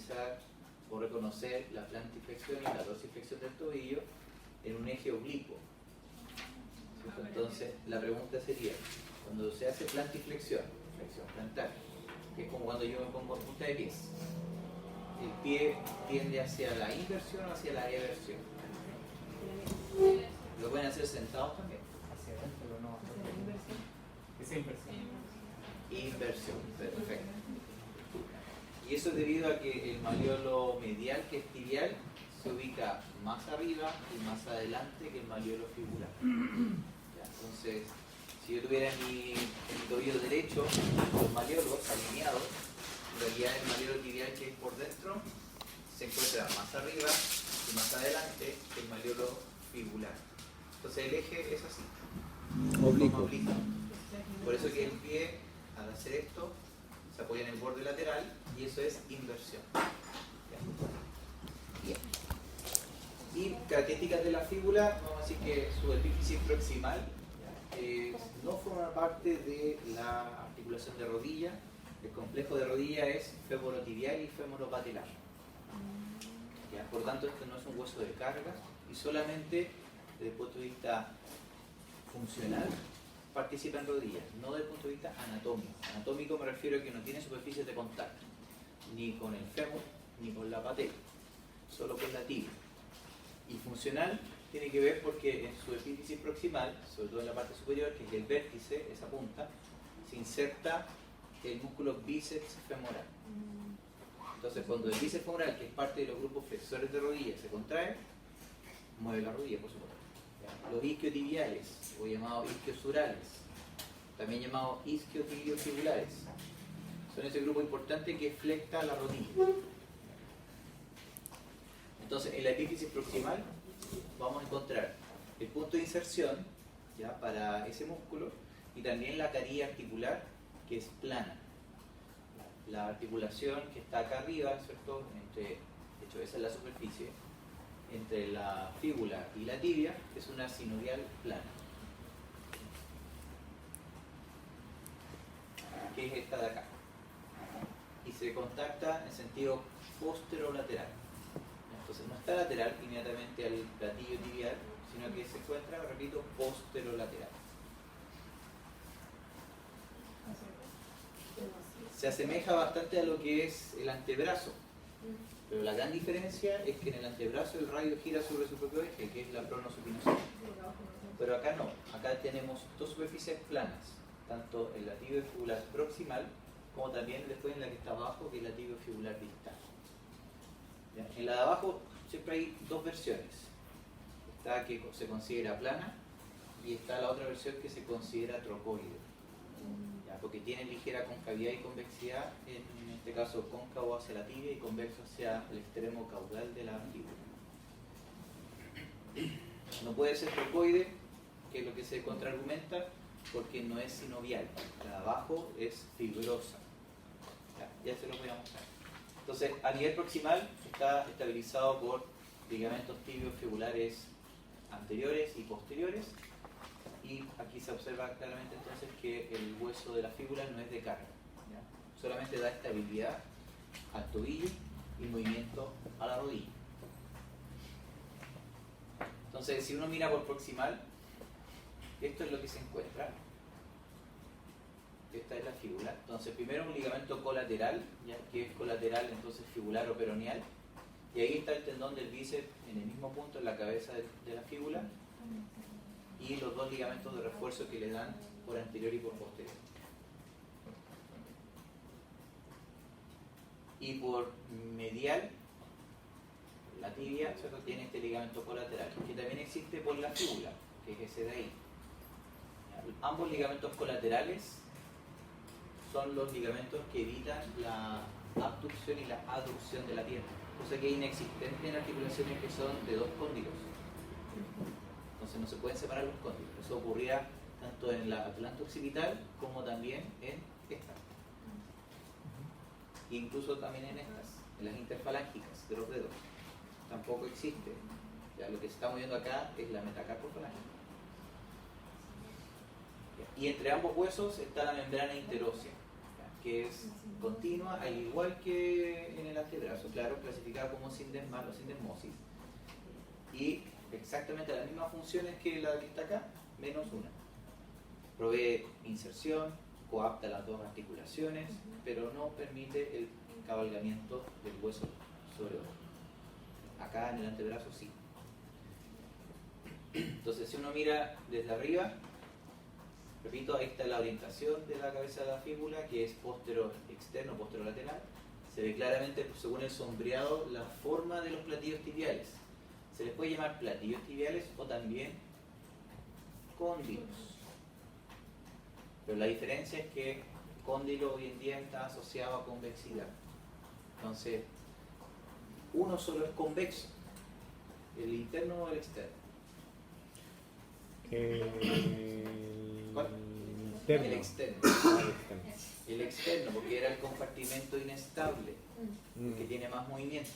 visualizar o reconocer la plantiflexión y la dorsiflexión del tobillo en un eje oblicuo. Entonces, la pregunta sería, cuando se hace plantiflexión, flexión plantar, que es como cuando yo me pongo en punta de pies, ¿el pie tiende hacia la inversión o hacia la eversión? Lo pueden hacer sentados también. Hacia adentro, pero no hacia la inversión. Esa inversión. Inversión, perfecto. Y eso es debido a que el maleolo medial, que es tibial, se ubica más arriba y más adelante que el maleolo fibular. Ya, entonces, si yo tuviera en mi tobillo derecho los maleolos alineados, en realidad el maleolo tibial que es por dentro se encuentra más arriba y más adelante que el maleolo fibular. Entonces el eje es así, Oblicuo. Por eso que el pie, al hacer esto, se apoya en el borde lateral y eso es inversión. Bien. Y características de la fíbula, vamos a decir que su epífisis proximal no forma parte de la articulación de rodilla. El complejo de rodilla es femorotibial y femoropatelar. ¿Ya? Por tanto, este no es un hueso de carga y solamente desde el punto de vista funcional participa en rodillas, no desde el punto de vista anatómico. Anatómico me refiero a que no tiene superficies de contacto, ni con el fémur, ni con la patela, solo con la tibia. Y funcional tiene que ver porque en su epífisis proximal, sobre todo en la parte superior, que es el vértice, esa punta, se inserta el músculo bíceps femoral. Entonces, cuando el bíceps femoral, que es parte de los grupos flexores de rodilla, se contrae, mueve la rodilla, por supuesto. Los isquiotibiales, o llamados isquiosurales, también llamados isquiotibiofibulares, son ese grupo importante que flecta la rodilla. Entonces, en la epífisis proximal vamos a encontrar el punto de inserción, ¿ya?, para ese músculo, y también la carilla articular, que es plana. La articulación que está acá arriba, ¿cierto?, de hecho esa es la superficie, entre la fíbula y la tibia, es una sinovial plana, que es esta de acá, y se contacta en sentido posterolateral. Entonces no está lateral inmediatamente al platillo tibial, sino que se encuentra, repito, posterolateral. Se asemeja bastante a lo que es el antebrazo, pero la gran diferencia es que en el antebrazo el radio gira sobre su propio eje, que es la pronosupinosidad. Pero acá no, acá tenemos dos superficies planas, tanto en la tibiofibular proximal como también después en la que está abajo, que es la tibiofibular distal. ¿Ya? En la de abajo siempre hay dos versiones. Está que se considera plana y está la otra versión que se considera trocoide. ¿Ya? Porque tiene ligera concavidad y convexidad, en este caso cóncavo hacia la tibia y convexo hacia el extremo caudal de la mandíbula. No puede ser trocoide, que es lo que se contraargumenta, porque no es sinovial. La de abajo es fibrosa. Ya se lo voy a mostrar. Entonces, a nivel proximal está estabilizado por ligamentos tibiofibulares anteriores y posteriores, y aquí se observa claramente entonces que el hueso de la fíbula no es de carga, ¿ya? Solamente da estabilidad al tobillo y movimiento a la rodilla. Entonces, si uno mira por proximal, esto es lo que se encuentra. Esta es la fíbula. Entonces, primero un ligamento colateral, ¿ya?, que es colateral entonces fibular o peroneal, y ahí está el tendón del bíceps en el mismo punto en la cabeza de la fíbula, y los dos ligamentos de refuerzo que le dan por anterior y por posterior. Y por medial, la tibia, ¿cierto?, tiene este ligamento colateral, que también existe por la fíbula, que es ese de ahí. Ambos ligamentos colaterales son los ligamentos que evitan la abducción y la aducción de la pierna, cosa que es inexistente en articulaciones que son de dos cóndilos. Entonces no se pueden separar los cóndilos. Eso ocurría tanto en la atlanta occipital como también en esta. Incluso también en estas, en las interfalángicas de los dedos. Tampoco existe. Ya, lo que se está moviendo acá es la metacarpofalange. Y entre ambos huesos está la membrana interósea. que es continua, al igual que en el antebrazo, claro, clasificada como sindesmal o sindesmosis, y exactamente las mismas funciones que la que está acá, menos una. Provee inserción, coapta las dos articulaciones, pero no permite el cabalgamiento del hueso sobre otro. Acá en el antebrazo sí. Entonces, si uno mira desde arriba, repito, ahí está la orientación de la cabeza de la fíbula, que es póstero externo, póstero lateral. Se ve claramente, según el sombreado, la forma de los platillos tibiales. Se les puede llamar platillos tibiales o también cóndilos. Pero la diferencia es que cóndilo hoy en día está asociado a convexidad. Entonces, uno solo es convexo, el interno o el externo. ¿Cuál? Interno. El externo. El externo, porque era el compartimento inestable, que tiene más movimiento.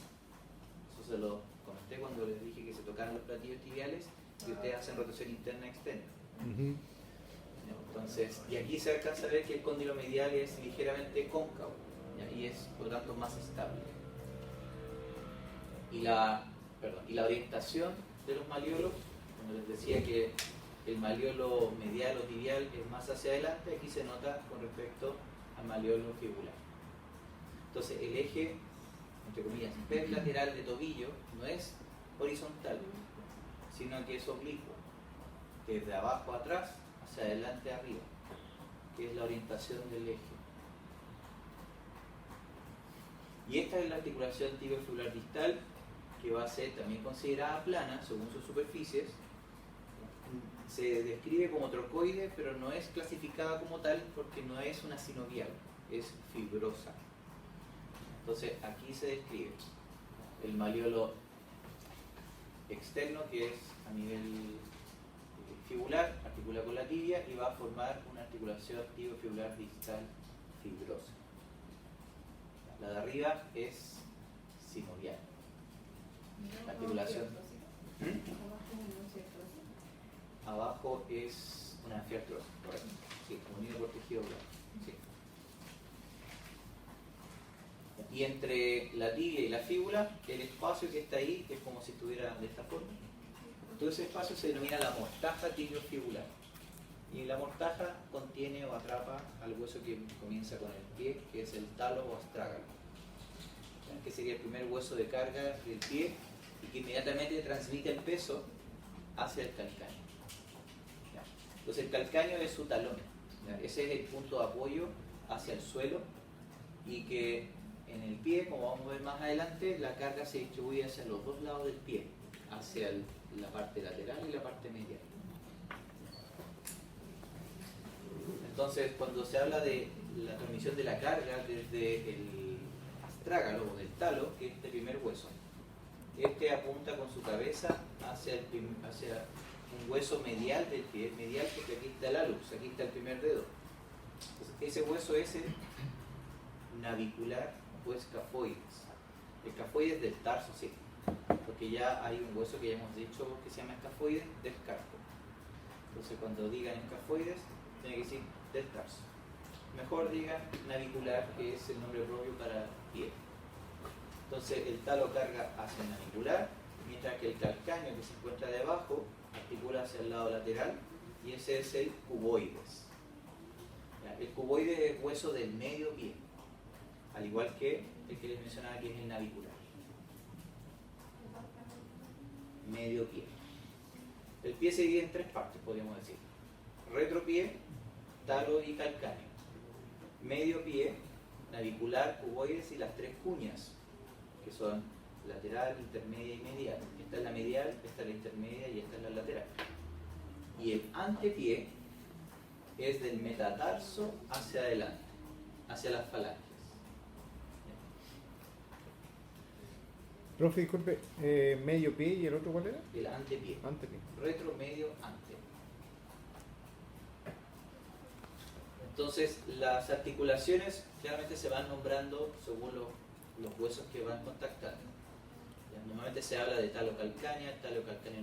Eso se lo comenté cuando les dije que se tocaran los platillos tibiales y ustedes hacen rotación interna y externa. Entonces, y aquí se alcanza a ver que el cóndilo medial es ligeramente cóncavo, ¿ya? Y es por lo tanto más estable. Y la orientación de los maliolos, como les decía que el maliolo medial o tibial es más hacia adelante, aquí se nota con respecto al maliolo fibular. Entonces el eje, entre comillas, perlateral de tobillo no es horizontal, sino que es oblicuo, desde abajo a atrás, hacia adelante a arriba, que es la orientación del eje. Y esta es la articulación tibiofibular distal, que va a ser también considerada plana según sus superficies. Se describe como trocoide, pero no es clasificada como tal porque no es una sinovial, es fibrosa. Entonces aquí se describe el maliolo externo, que es a nivel fibular, articula con la tibia y va a formar una articulación tibiofibular distal fibrosa. La de arriba es sinovial. La articulación abajo es una anfiartrosis, correcto. Sí, como nido por tejido blanco. Sí. Y entre la tibia y la fíbula, el espacio que está ahí es como si estuviera de esta forma. Todo ese espacio se denomina la mortaja tibiofibular. Y la mortaja contiene o atrapa al hueso que comienza con el pie, que es el talo o astrágalo, que sería el primer hueso de carga del pie y que inmediatamente transmite el peso hacia el calcáneo. Entonces el calcáneo es su talón, ese es el punto de apoyo hacia el suelo, y que en el pie, como vamos a ver más adelante, la carga se distribuye hacia los dos lados del pie, hacia la parte lateral y la parte medial. Entonces, cuando se habla de la transmisión de la carga desde el astrágalo o del talo, que es este primer hueso, este apunta con su cabeza hacia un hueso medial del pie, medial porque aquí está el hallux, aquí está el primer dedo. Entonces, ese hueso es el navicular o escafoides. El escafoides del tarso, sí, porque ya hay un hueso que ya hemos dicho que se llama escafoides del carpo. Entonces, cuando digan escafoides, tiene que decir del tarso. Mejor digan navicular, que es el nombre propio para pie. Entonces, el talo carga hacia el navicular, mientras que el calcáneo, que se encuentra debajo, articula hacia el lado lateral, y ese es el cuboides. El cuboides es hueso del medio pie, al igual que el que les mencionaba, que es el navicular. Medio pie. El pie se divide en tres partes, podríamos decir: retropié, talo y calcáneo. Medio pie, navicular, cuboides y las tres cuñas, que son lateral, intermedia y medial. Esta es la medial, esta es la intermedia y esta es la lateral. Y el antepié es del metatarso hacia adelante, hacia las falanges. Profe, disculpe, medio pie y el otro ¿cuál era? El antepié. Antepié. Retro, medio, ante. Entonces, las articulaciones claramente se van nombrando según los huesos que van contactando. Normalmente se habla de talo calcáneo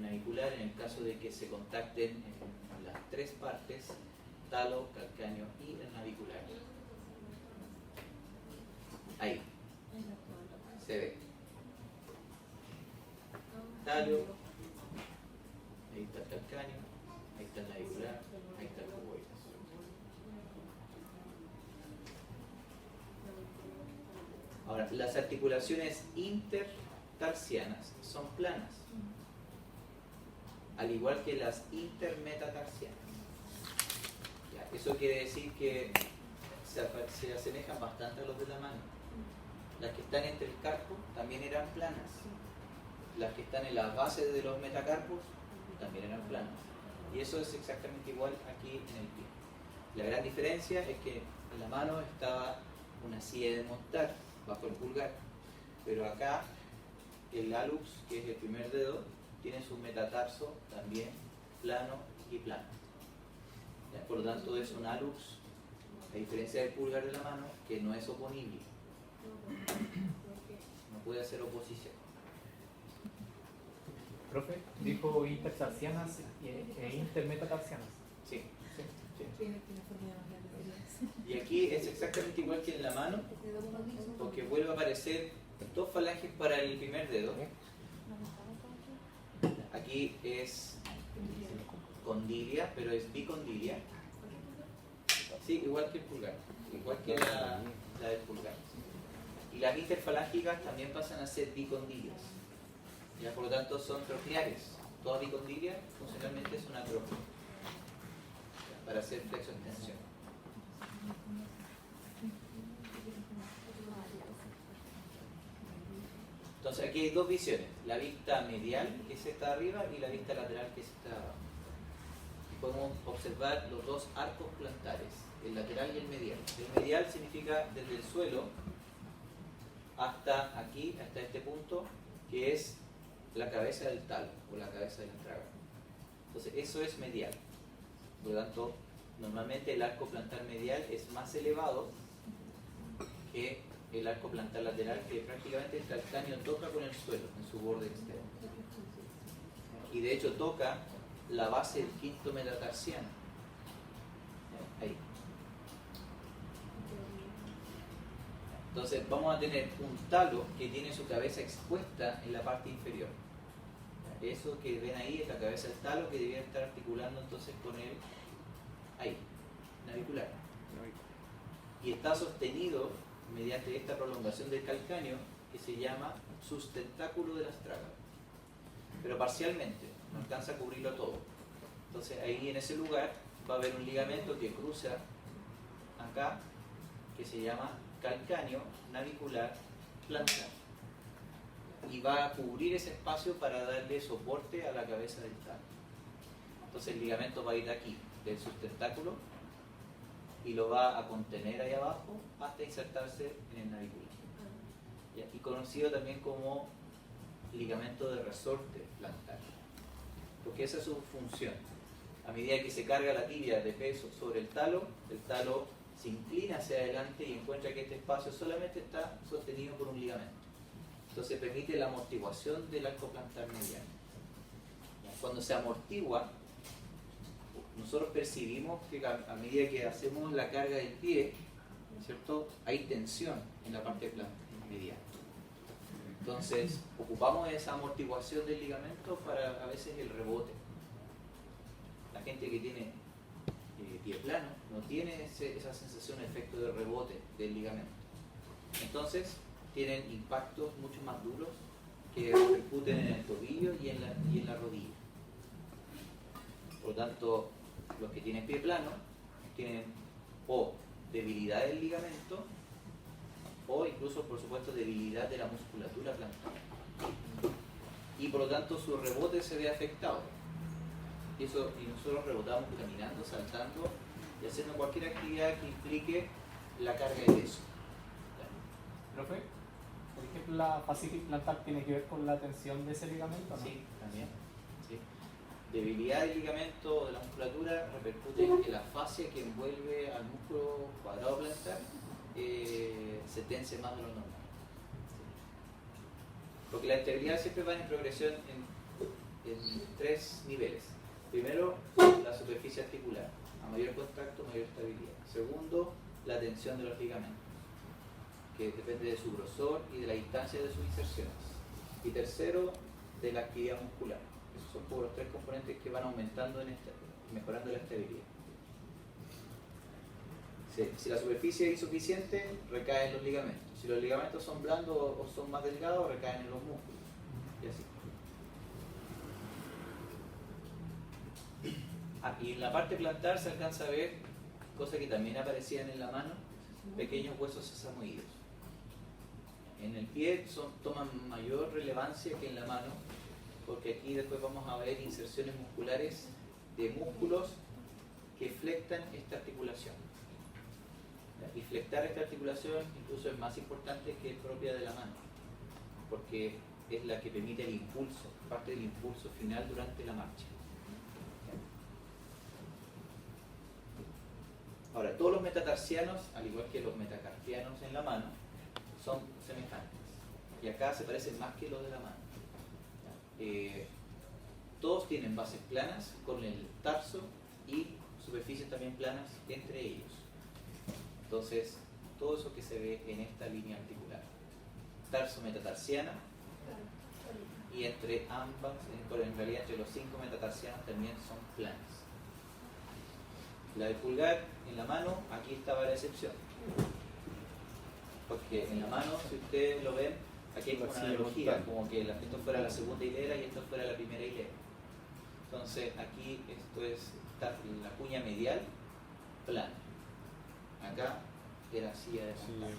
navicular, en el caso de que se contacten en las tres partes, talo, calcáneo y el navicular. Ahí, se ve. Talio, ahí está el calcáneo, ahí está el navicular, ahí está el cuboides. Ahora, las articulaciones intertarsianas son planas, al igual que las intermetatarsianas. Ya, eso quiere decir que se asemejan bastante a los de la mano. Las que están entre el carpo también eran planas. Las que están en las bases de los metacarpos también eran planas. Y eso es exactamente igual aquí en el pie. La gran diferencia es que en la mano estaba una silla de montar bajo el pulgar, pero acá el hallux, que es el primer dedo, tiene su metatarso también plano y plano. ¿Ya? Por lo tanto es un hallux, a diferencia del pulgar de la mano, que no es oponible. No puede hacer oposición. Profe, dijo intertarsianas e intermetatarsianas. Sí. Sí. Sí. Y aquí es exactamente igual que en la mano, porque vuelve a aparecer dos falanges para el primer dedo. Aquí es condilia, pero es bicondilia. Sí, igual que el pulgar, igual que la del pulgar. Y las interfalángicas también pasan a ser bicondilias. Ya, por lo tanto son trochleares. Toda bicondilia funcionalmente es una trochlea para hacer flexo-extensión. Entonces aquí hay dos visiones, la vista medial, que es esta de arriba, y la vista lateral, que es esta de abajo. Y podemos observar los dos arcos plantares, el lateral y el medial. El medial significa desde el suelo hasta aquí, hasta este punto, que es la cabeza del talo, o la cabeza del trágano. Entonces eso es medial. Por lo tanto, normalmente el arco plantar medial es más elevado que el arco plantar lateral, que prácticamente el calcáneo toca con el suelo en su borde externo. Y de hecho toca la base del quinto metatarsiano. Ahí. Entonces vamos a tener un talo que tiene su cabeza expuesta en la parte inferior. Eso que ven ahí es la cabeza del talo, que debería estar articulando entonces con el ahí, navicular. Y está sostenido mediante esta prolongación del calcáneo que se llama sustentáculo del astrágalo, pero parcialmente, no alcanza a cubrirlo todo. Entonces ahí en ese lugar va a haber un ligamento que cruza acá, que se llama calcáneo navicular plantar, y va a cubrir ese espacio para darle soporte a la cabeza del talo. Entonces el ligamento va a ir aquí, del sustentáculo, y lo va a contener ahí abajo hasta insertarse en el navicular. Y conocido también como ligamento de resorte plantar, porque esa es su función. A medida que se carga la tibia de peso sobre el talo se inclina hacia adelante y encuentra que este espacio solamente está sostenido por un ligamento. Entonces permite la amortiguación del arco plantar medial. Cuando se amortigua, nosotros percibimos que a medida que hacemos la carga del pie, ¿cierto?, hay tensión en la parte medial. Entonces ocupamos esa amortiguación del ligamento para a veces el rebote. La gente que tiene pie plano no tiene esa sensación de efecto de rebote del ligamento. Entonces tienen impactos mucho más duros que repercuten en el tobillo y en la rodilla. Por lo tanto, los que tienen pie plano tienen o debilidad del ligamento o incluso, por supuesto, debilidad de la musculatura plantar. Y por lo tanto su rebote se ve afectado. Y nosotros rebotamos caminando, saltando y haciendo cualquier actividad que implique la carga de peso. Profe, por ejemplo, la fascitis plantar tiene que ver con la tensión de ese ligamento, ¿no? Sí, también. Sí. Debilidad del ligamento de la musculatura repercute en que la fascia que envuelve al músculo cuadrado plantar se tense más de lo normal. Porque la estabilidad siempre va en progresión en tres niveles. Primero, la superficie articular. A mayor contacto, mayor estabilidad. Segundo, la tensión de los ligamentos. que depende de su grosor y de la distancia de sus inserciones. Y tercero, de la actividad muscular. Esos son como los tres componentes que van aumentando mejorando la estabilidad. Si la superficie es insuficiente, recaen en los ligamentos. Si los ligamentos son blandos o son más delgados, recaen en los músculos. Y así. Y en la parte plantar se alcanza a ver, cosas que también aparecían en la mano, pequeños huesos sesamoides. En el pie toman mayor relevancia que en la mano, porque aquí después vamos a ver inserciones musculares de músculos que flectan esta articulación. Y flectar esta articulación incluso es más importante que propia de la mano, porque es la que permite el impulso, parte del impulso final durante la marcha. Ahora, todos los metatarsianos, al igual que los metacarpianos en la mano, son semejantes. Y acá se parecen más que los de la mano. Todos tienen bases planas con el tarso y superficies también planas entre ellos. Entonces, todo eso que se ve en esta línea articular. Tarso metatarsiana, y entre ambas, en realidad entre los 5 metatarsianos también son planas. La del pulgar en la mano, aquí estaba la excepción. Porque en la mano, si ustedes lo ven, aquí hay una analogía, como que esto fuera la segunda hilera y esto fuera la primera hilera. Entonces, aquí esto es la cuña medial plana. Acá era silla de montaña.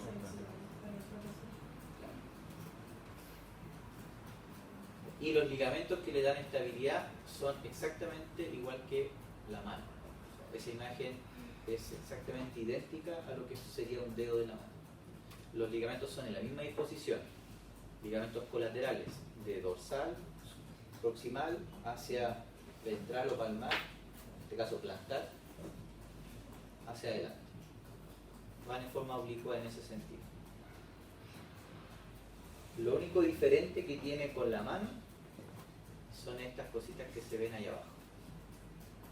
Y los ligamentos que le dan estabilidad son exactamente igual que la mano. Esa imagen es exactamente idéntica a lo que sería un dedo de la mano. Los ligamentos son en la misma disposición. Ligamentos colaterales de dorsal, proximal hacia ventral o palmar, en este caso plantar, hacia adelante. Van en forma oblicua en ese sentido. Lo único diferente que tiene con la mano son estas cositas que se ven ahí abajo.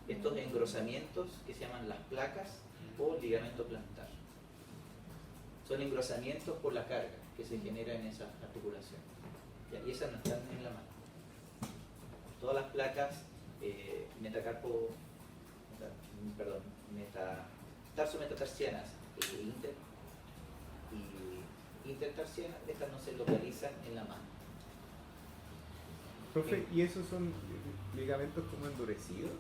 Estos engrosamientos que se llaman las placas o ligamento plantar. Son engrosamientos por la carga que se genera en esa articulación. Y esas no están en la mano. Todas las placas tarso-metatarsianas y intertarsianas, estas no se localizan en la mano. Profe, ¿y esos son ligamentos como endurecidos?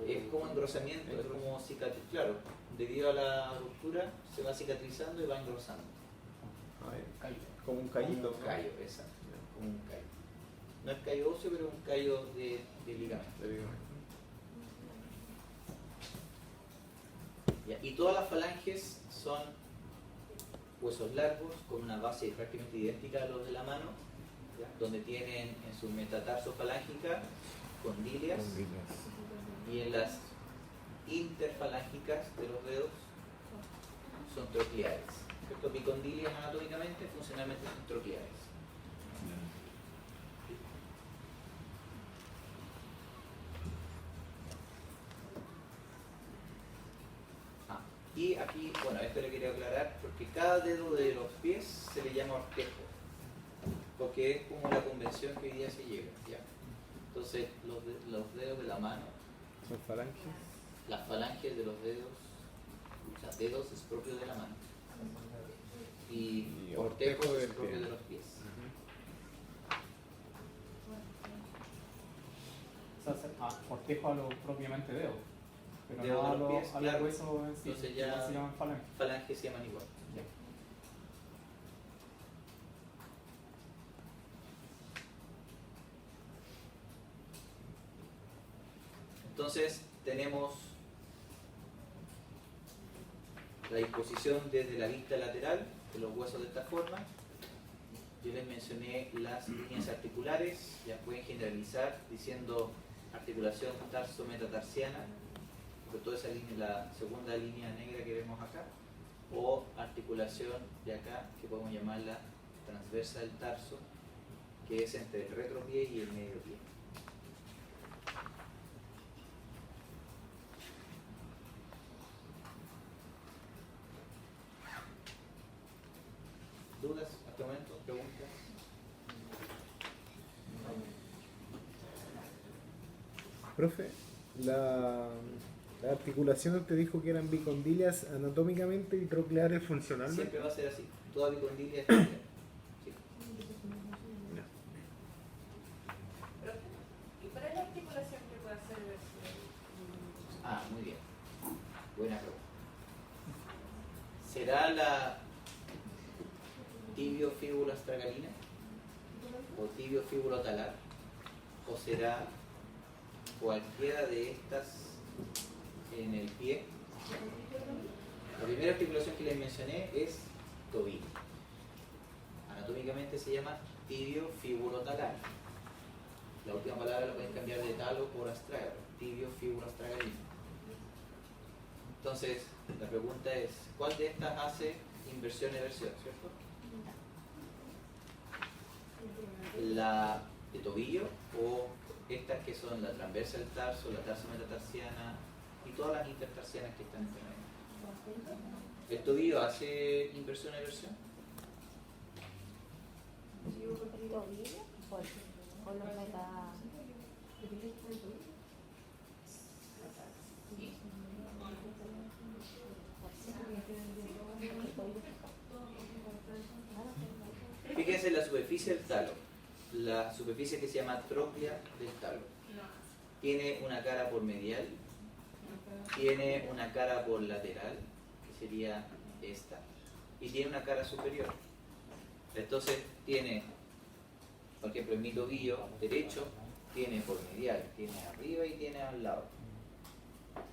Es como engrosamiento, es como cicatriz. Claro, debido a la ruptura se va cicatrizando y va engrosando. Como un callito. Como un callo, exacto. Como un callo. No es callo óseo, pero es un callo de ligamento. Y todas las falanges son huesos largos con una base prácticamente idéntica a los de la mano, ¿ya? Donde tienen en su metatarso falángica condilias y en las interfalángicas de los dedos son troquiales. Estos bicondilias anatómicamente, funcionalmente son troquiales. Y aquí, bueno, esto le quería aclarar, porque cada dedo de los pies se le llama ortejo, porque es como la convención que hoy día se lleva, ¿ya? Entonces, los dedos de la mano, ¿son falanges? las falanges de los dedos, o sea, dedos es propio de la mano, y ortejo es propio de los pies. O sea, cortejo a lo propiamente dedo, pero Dedo no de a los los pies, claro. huesos en sí. Entonces ya se llaman falanges. falanges se llaman igual. Ya. Entonces tenemos la disposición desde la vista lateral de los huesos de esta forma. Yo les mencioné las líneas articulares, ya pueden generalizar diciendo articulación tarso-metatarsiana, sobre todo esa línea, la segunda línea negra que vemos acá, o articulación de acá, que podemos llamarla transversa del tarso, que es entre el retropié y el medio pie. este momento, preguntas. Profe, la articulación te dijo que eran bicondilias anatómicamente y trocleares funcionalmente. Siempre va a ser así. Toda bicondilia es troclear. Sí. Ya. ¿Y cuál es la articulación que puede hacer el Ah, muy bien. Buena pregunta. ¿Será la tibiofíbula astragalina? ¿O tibiofíbulo-talar? ¿O será cualquiera de estas en el pie? La primera articulación que les mencioné es tobillo. Anatómicamente se llama tibiofíbulo-talar. La última palabra la pueden cambiar de talo por astrágalo. Tibiofíbula astragalina. Entonces, la pregunta es, ¿cuál de estas hace inversión-eversión, cierto? La de tobillo o estas que son la transversa del tarso, la tarso-metatarsiana y todas las intertarsianas que están entre medio. ¿El tobillo hace inversión-eversión? ¿Tobillo? ¿O los meta...? Fíjense en la superficie del talo, la superficie que se llama tróclea del talo. Tiene una cara por medial, tiene una cara por lateral, que sería esta, y tiene una cara superior. Entonces tiene, por ejemplo, en mi tobillo derecho, tiene por medial, tiene arriba y tiene al lado.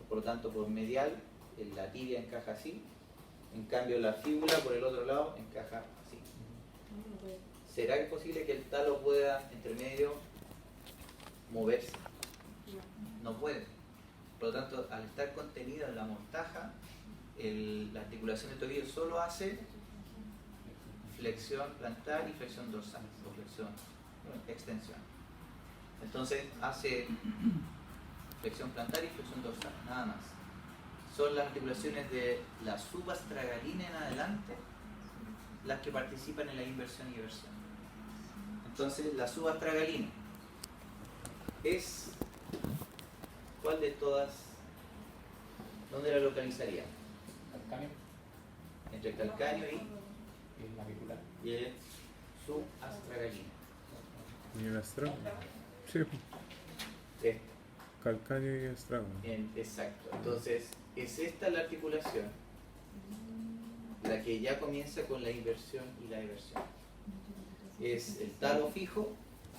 Por lo tanto, por medial, la tibia encaja así, en cambio la fíbula por el otro lado encaja así. ¿Será que es posible que el talo pueda, entre medio, moverse? No puede. Por lo tanto, al estar contenido en la mortaja, la articulación del tobillo solo hace flexión plantar y flexión dorsal, o flexión, extensión. Entonces, hace flexión plantar y flexión dorsal, nada más. Son las articulaciones de la subastragalina en adelante las que participan en la inversión y eversión. Entonces, la subastragalina es, ¿cuál de todas? ¿Dónde la localizaría? Calcáneo Entre el calcáneo y navicular. y el subastragalina. Y el astrágalo. Sí, calcáneo y astrágalo. Exacto. Entonces, es esta la articulación, la que ya comienza con la inversión y la eversión. Es el talo fijo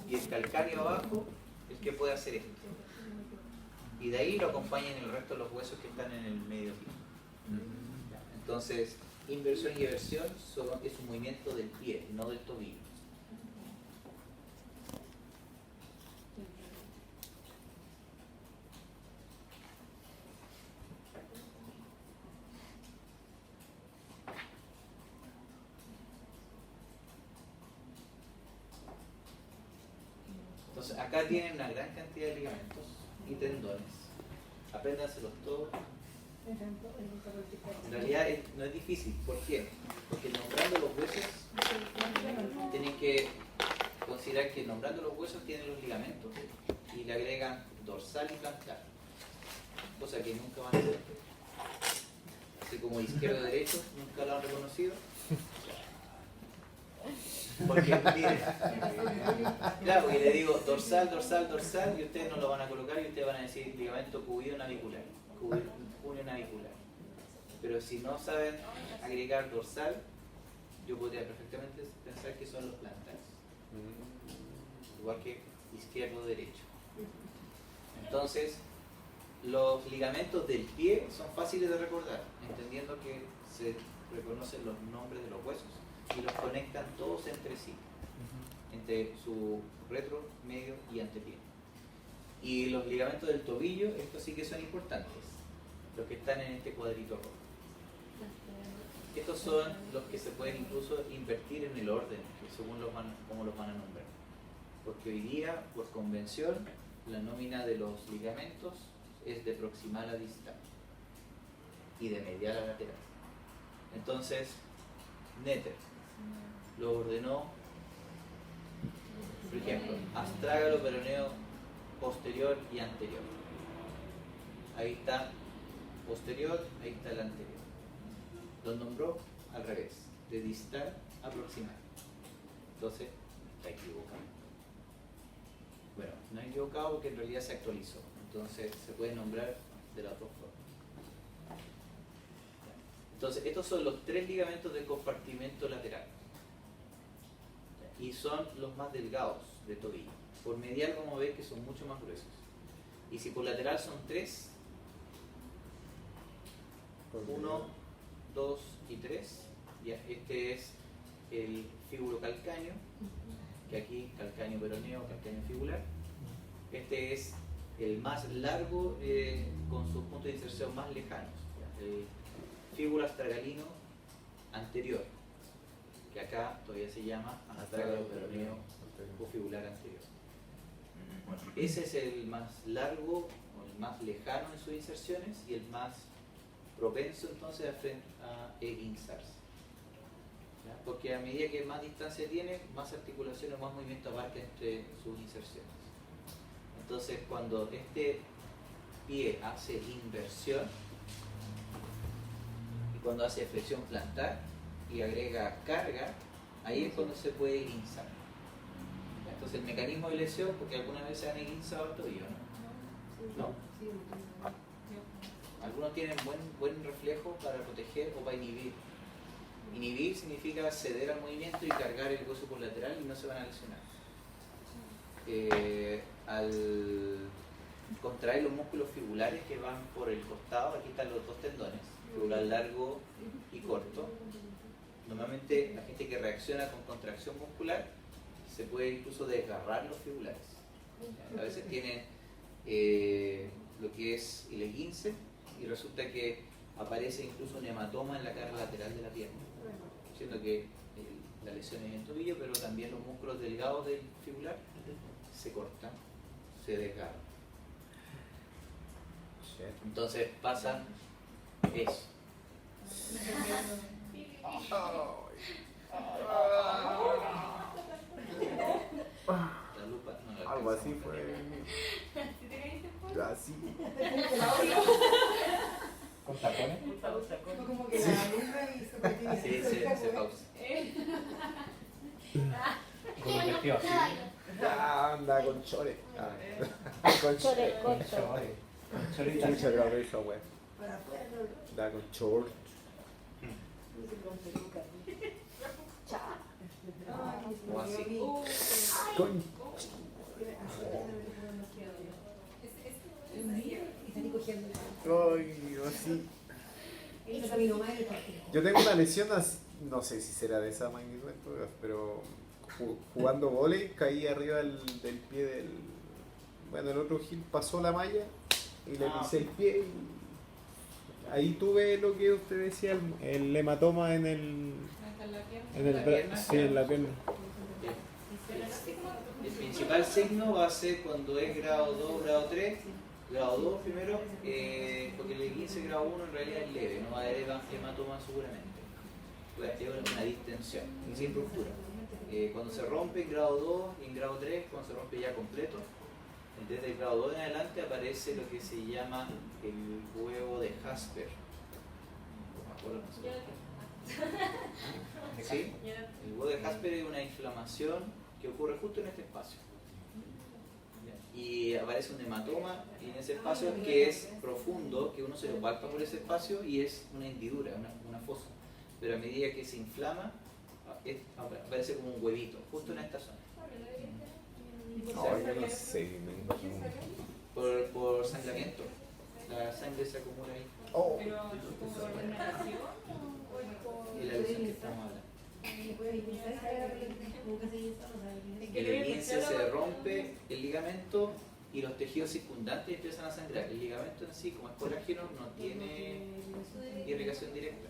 y el calcáneo abajo el que puede hacer esto. Y de ahí lo acompañan el resto de los huesos que están en el medio fijo. Entonces, inversión y eversión es un movimiento del pie, no del tobillo. Entonces, acá tienen una gran cantidad de ligamentos y tendones. Apréndanselos todos. En realidad no es difícil. ¿Por qué? Porque nombrando los huesos, tienen que considerar que nombrando los huesos tienen los ligamentos y le agregan dorsal y plantar. Cosa que nunca van a hacer. Así como izquierdo y derecho, nunca lo han reconocido. Porque, mire, claro, porque le digo dorsal, dorsal, dorsal, y ustedes no lo van a colocar y ustedes van a decir ligamento cúbeo navicular, cúneo navicular. Pero si no saben agregar dorsal, yo podría perfectamente pensar que son los plantares, igual que izquierdo o derecho. Entonces, los ligamentos del pie son fáciles de recordar, entendiendo que se reconocen los nombres de los huesos y los conectan todos entre sí, entre su retro, medio y antepié. Y los ligamentos del tobillo, estos sí que son importantes, los que están en este cuadrito rojo. Estos son los que se pueden incluso invertir en el orden, según cómo los van a nombrar. Porque hoy día, por convención, la nómina de los ligamentos es de proximal a distal y de medial a lateral. Entonces, Netter, lo ordenó, por ejemplo, astrágalo, peroneo posterior y anterior. Ahí está posterior, ahí está el anterior. Lo nombró al revés, de distal a proximal. Entonces, está equivocado. Bueno, no es equivocado porque en realidad se actualizó. Entonces, se puede nombrar de las dos formas. Entonces, estos son los 3 ligamentos del compartimento lateral. Y son los más delgados de tobillo. Por medial vamos a ver que son mucho más gruesos. Y si por lateral son 3, 1, 2 y 3, ya, este es el fíbulo calcáneo, que aquí calcáneo peroneo, calcáneo fibular. Este es el más largo con sus puntos de inserción más lejanos, el fíbulo astragalino anterior, que acá todavía se llama astrágalo peroneo o fibular anterior. Bueno, ese es el más largo o el más lejano en sus inserciones y el más propenso entonces a esguinzarse. ¿Ya? Porque a medida que más distancia tiene, más articulaciones, más movimiento abarca entre sus inserciones. Entonces, cuando este pie hace inversión y cuando hace flexión plantar y agrega carga, ahí es cuando se puede esguinzar. Entonces, el mecanismo de lesión, porque algunas veces se han esguinzado el tobillo, ¿no? ¿No? Algunos tienen buen reflejo para proteger o para inhibir. Inhibir significa ceder al movimiento y cargar el hueso por lateral y no se van a lesionar. Al contraer los músculos fibulares que van por el costado, aquí están los 2 tendones, fibular largo y corto. Normalmente la gente que reacciona con contracción muscular se puede incluso desgarrar los fibulares. A veces tienen lo que es el esguince y resulta que aparece incluso un hematoma en la cara lateral de la pierna, siendo que la lesión es en el tobillo, pero también los músculos delgados del fibular se cortan, se desgarran. Entonces pasa eso. La lupa no la Algo alcanza así a fue. ¿Sí te caíste por? Así. ¿Con tacones? Como que la alumbra y se mantiene. Sí, se pausa. Con un vestido así. Anda con chores. Con Chores Con cortos. chores. Con choritas. Chucha, la oreja, weón. Para afuera no Da con short. se con peluca. Chao. O así. Con. Y salí cogiendo. Ay, así. Eso camino mal en el partido. Yo tengo una lesión, no sé si será de esa magnitud, pero jugando vóley caí arriba del pie del... Bueno, el otro Gil pasó la malla y le pisé el pie y ahí tuve lo que usted decía, el hematoma en el... En el ¿La pierna? sí, en la pierna. El principal signo va a ser cuando es grado 2, grado 3. Grado 2 primero, porque el 15 grado 1 en realidad es leve, no va a haber hematoma seguramente. Pues es una distensión, y sin ruptura. Cuando se rompe en grado 2 y en grado 3, cuando se rompe ya completo, desde el grado 2 en adelante aparece lo que se llama el huevo de Jasper. No me acuerdo cómo se llama. ¿Sí? El huevo de Jasper es una inflamación que ocurre justo en este espacio. Y aparece un hematoma en ese espacio que es profundo, que uno se lo palpa por ese espacio y es una hendidura, una fosa. Pero a medida que se inflama, aparece como un huevito, justo en esta zona. No, yo no sé. Por sangramiento. La sangre se acumula ahí. Oh. Pero por una lesión o es por... Y la lesión que estamos hablando. El esguince se rompe el ligamento y los tejidos circundantes empiezan a sangrar. El ligamento en sí, como es colágeno, no tiene irrigación directa.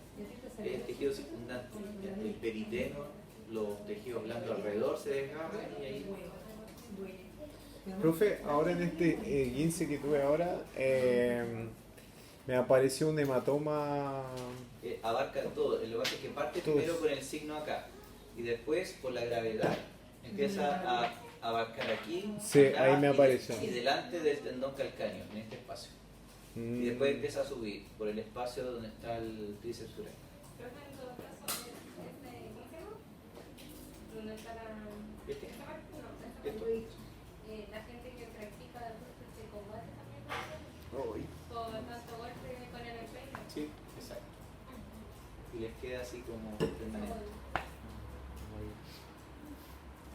Es el tejido circundante. El periteno, los tejidos blandos alrededor se desgarran y ahí... Profe, ahora en este 15 que tuve ahora, me apareció un hematoma. abarca todo. Lo que pasa es que parte Todos. primero con el signo acá. y después por la gravedad empieza a abarcar aquí, Sí, acá, ahí me apareció. y delante del tendón calcáneo, en este espacio. Y después empieza a subir por el espacio donde está el tríceps sural. Pero en todo caso, ¿cómo se llama? ¿Dónde está la... ¿Viste? esta parte? No, esta ¿Esto? parte. La gente que practica deportes de combate también por tanto golpe con el empeño. Sí, exacto. Y les queda así como permanente.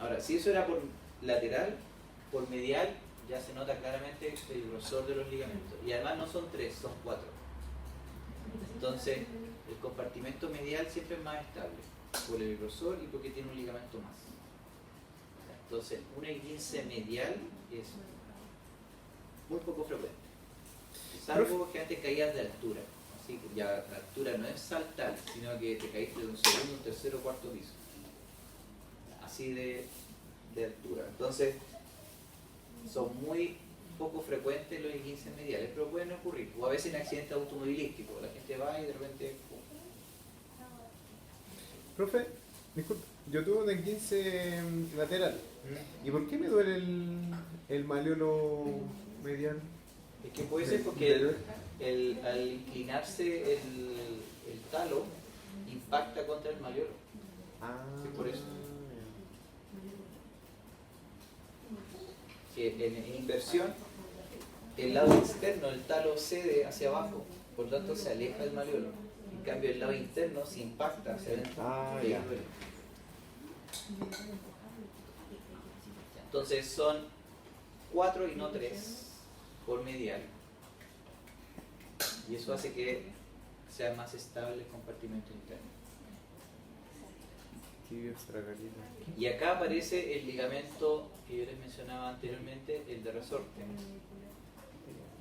Ahora, si eso era por lateral, por medial, ya se nota claramente el grosor de los ligamentos. Y además no son 3, son 4. Entonces, el compartimento medial siempre es más estable, por el grosor y porque tiene un ligamento más. Entonces, un esguince medial es muy poco frecuente. Salvo que antes caías de altura. Así que ya la altura no es saltar, sino que te caíste de un segundo, un tercero, cuarto piso. Así de altura. Entonces, son muy poco frecuentes los esguinces mediales, pero pueden ocurrir. O a veces en accidentes automovilísticos. La gente va y de repente... Profe, disculpe, yo tuve un esguince lateral. ¿Y por qué me duele el malleolo medial? Es que puede ser porque al inclinarse el talo impacta contra el malleolo. Ah, Sí, por eso. Que en inversión, el lado externo del talo cede hacia abajo, por lo tanto se aleja del malleolo. En cambio, el lado interno se impacta hacia adentro. Ah, y ahí ya. duele. Entonces son 4 y no 3 por medial. Y eso hace que sea más estable el compartimento interno. Tibia astracalina. Y acá aparece el ligamento que yo les mencionaba anteriormente, el de resorte.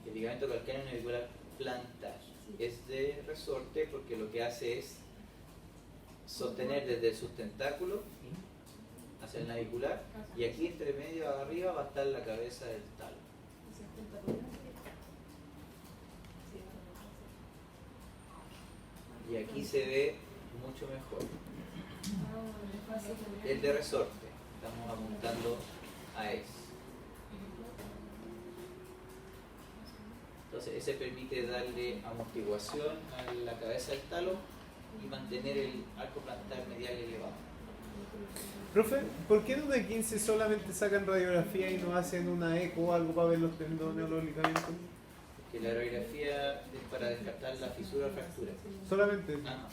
El ligamento calcáneo navicular plantar. Es de resorte porque lo que hace es sostener desde sus tentáculos hacia el navicular, y aquí entre medio arriba va a estar la cabeza del talo. Y aquí se ve mucho mejor. El de resorte, estamos apuntando a ese. Entonces ese permite darle amortiguación a la cabeza del talo y mantener el arco plantar medial elevado. Profe, ¿por qué en una 15 solamente sacan radiografía y no hacen una eco o algo para ver los tendones o los ligamentos? Que la radiografía es para descartar la fisura o fractura. Solamente. Ah,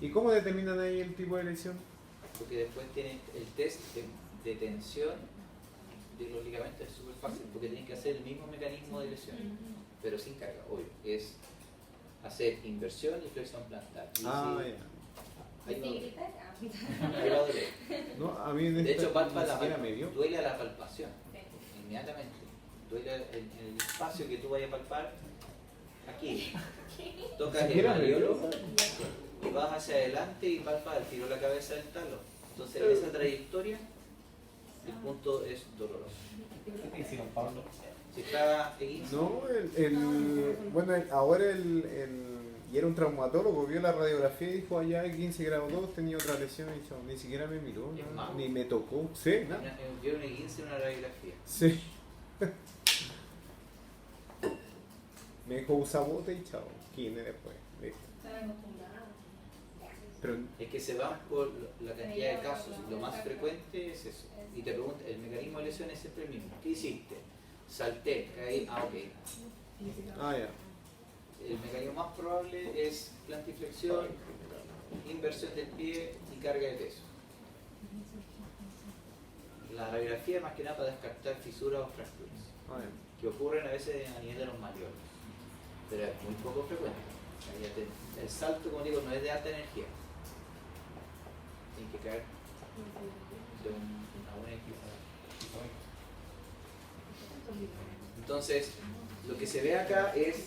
¿Y cómo determinan ahí el tipo de lesión? porque después tiene el test de tensión de los ligamentos, es súper fácil, porque tienen que hacer el mismo mecanismo de lesión, pero sin carga, obvio. Es hacer inversión y flexión plantar. Y Ah, sí, ya. ahí va a doler. No, a mí en De esta hecho, palpa ni la siquiera me dio. duele a la palpación, inmediatamente. Duele en el espacio que tú vayas a palpar, aquí. Tocas el ¿Siquiera me malleolo dio? y vas hacia adelante y palpas al tiro la cabeza del talo. Entonces, en esa trayectoria, el punto es doloroso. ¿Qué te hicieron, Pablo? Si está esguince, No, bueno, ahora y era un traumatólogo, vio la radiografía y dijo allá hay 15 grados 2, tenía otra lesión y chao, ni siquiera me miró, Es nada, malo. ni me tocó, sí, nada. vio un esguince en una radiografía. Sí. Me dijo usa bote y chao, kine después, listo. Pero Es que se van por la cantidad de casos. Lo más frecuente es eso. Y te preguntan, el mecanismo de lesión es siempre el mismo. ¿Qué hiciste? Salté, caí, ok. ya. El mecanismo más probable es plantiflexión, inversión del pie y carga de peso. La radiografía es más que nada para descartar fisuras o fracturas, que ocurren a veces a nivel de los malleolos, pero es muy poco frecuente. O sea, el salto, como digo, no es de alta energía. Tiene que caer de una buena inclinación. Entonces, lo que se ve acá es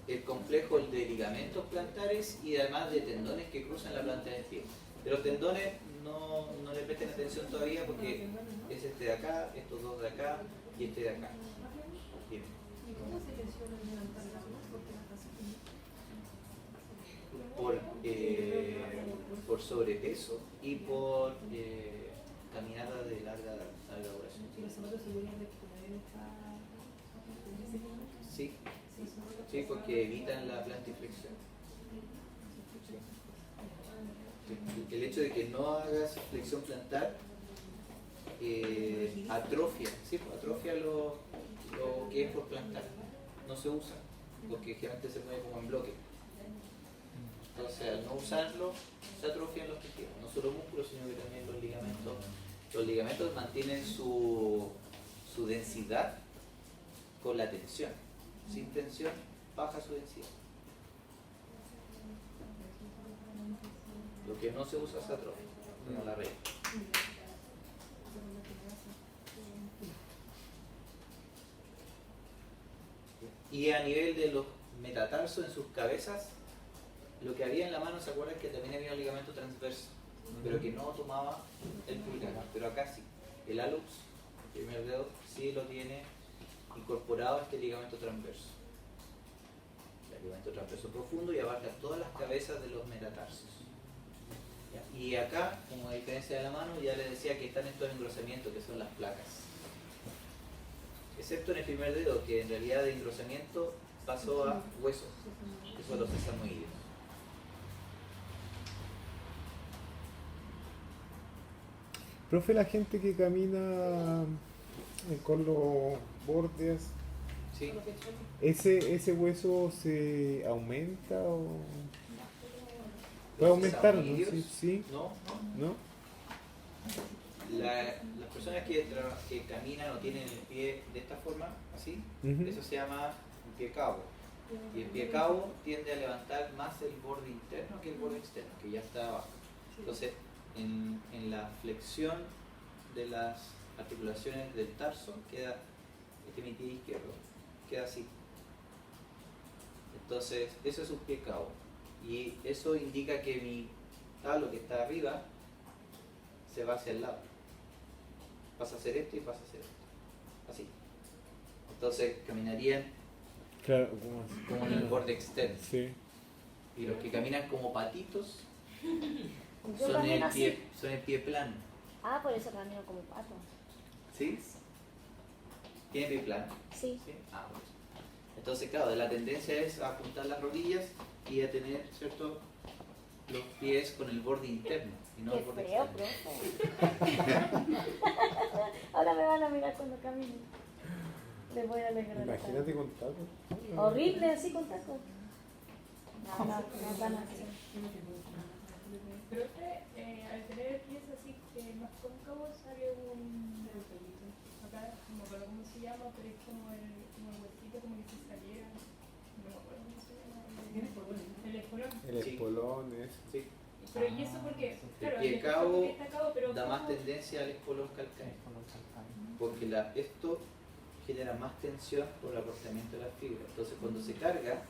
el complejo de ligamentos plantares y además de tendones que cruzan la planta del pie. De los tendones no le presten atención todavía porque es este de acá, estos dos de acá y este de acá. Bien. ¿Y cómo se lesiona el levantar la mano? Porque la por sobrepeso y por caminata de larga duración. Y los zapatos de seguridad de poner esta... Sí, sí, porque evitan la plantiflexión. Sí. El hecho de que no hagas flexión plantar atrofia, ¿sí? Atrofia lo que es por plantar. No se usa, porque generalmente se mueve como en bloque. Entonces, al no usarlo, se atrofian los tejidos, no solo músculos, sino que también los ligamentos. Los ligamentos mantienen su densidad con la tensión. Sin tensión, baja su densidad. Lo que no se usa se atrofia, como la regla. Y a nivel de los metatarsos en sus cabezas, lo que había en la mano, ¿se acuerdan que también había un ligamento transverso? Pero que no tomaba el pulgar, pero acá sí. El hallux, el primer dedo, sí lo tiene incorporado a este ligamento transverso. El ligamento transverso profundo y abarca todas las cabezas de los metatarsos. ¿Ya? Y acá, como a diferencia de la mano, ya les decía que están estos engrosamientos, que son las placas. Excepto en el primer dedo, que en realidad de engrosamiento pasó a huesos, que son los sesamoides. Profe, la gente que camina con los bordes, ¿Sí? ¿ese hueso se aumenta o...? ¿Puede Los aumentar? ¿No? sesamoideos, Sí, sí, ¿no? ¿no? Las personas que caminan o tienen el pie de esta forma, así, Ujú. eso se llama un pie cabo. Y el pie cabo tiende a levantar más el borde interno que el borde externo, que ya está abajo. Entonces, en la flexión de las articulaciones del tarso, queda, este es mi pie izquierdo, queda así. Entonces, eso es un pie cabo. Y eso indica que mi talo que está arriba se va hacia el lado. Pasa a hacer esto y pasa a hacer esto. Así. Entonces caminarían Claro, como en el borde externo. Sí. Y los que caminan como patitos Yo son también el así. pie, son el pie plano. Ah, por eso camino como pato. ¿Sí? ¿Tiene pie plano? Sí. ¿Sí? Ah, bueno. Entonces, claro, la tendencia es a apuntar las rodillas y a tener, ¿cierto?, los pies con el borde interno y no el Qué borde feo, externo. profe. Ahora me van a mirar cuando camine. Les voy a alegrar. Imagínate con tacos. Horrible así con tacos. No, no van a hacer. Pero al tener pies así más cóncavos sale un acá, no me acuerdo cómo se llama, pero es como el huesito como que se saliera. No me acuerdo cómo se llama. El espolón. El espolón es... Sí. Pero y eso porque, claro, El pie el cabo porque está cabo, pero da más ¿cómo? tendencia al espolón calcáneo. Con los calcaños. Porque esto genera más tensión por el acortamiento de la fibra. Entonces, cuando se carga,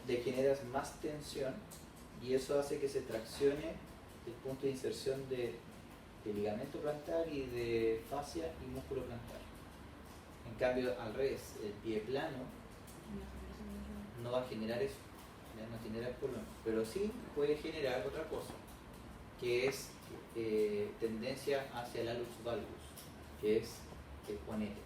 le generas más tensión y eso hace que se traccione el punto de inserción de ligamento plantar y de fascia y músculo plantar. En cambio, al revés, el pie plano no va a generar eso, ya no genera espolón, pero sí puede generar otra cosa, que es tendencia hacia el hallux valgus, que es el juanete.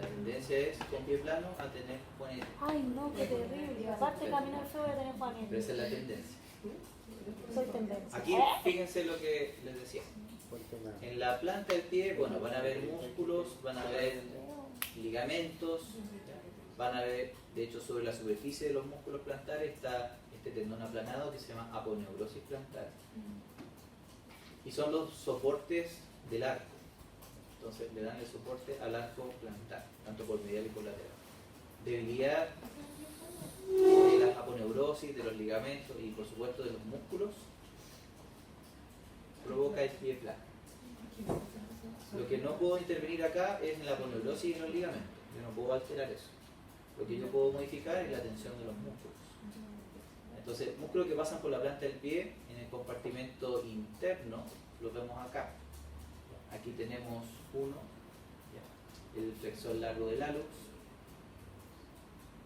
La tendencia es con pie plano a tener juanete, Ay, no, qué terrible. Aparte de caminar feo voy a tener pero Juanete. esa es la tendencia. Soy tendencia. Aquí fíjense lo que les decía. En la planta del pie, bueno, van a haber músculos, van a haber ligamentos, van a ver, de hecho, sobre la superficie de los músculos plantares está este tendón aplanado que se llama aponeurosis plantar. Y son los soportes del arco. Entonces le dan el soporte al arco plantar, tanto por medial y por lateral. Debilidad de las aponeurosis, de los ligamentos y por supuesto de los músculos provoca el pie plano. Lo que no puedo intervenir acá es en la aponeurosis y en los ligamentos. Yo no puedo alterar eso. Lo que yo puedo modificar es la tensión de los músculos. Entonces, músculos que pasan por la planta del pie en el compartimento interno, los vemos acá. Aquí tenemos uno, ¿ya?, el flexor largo del hallux.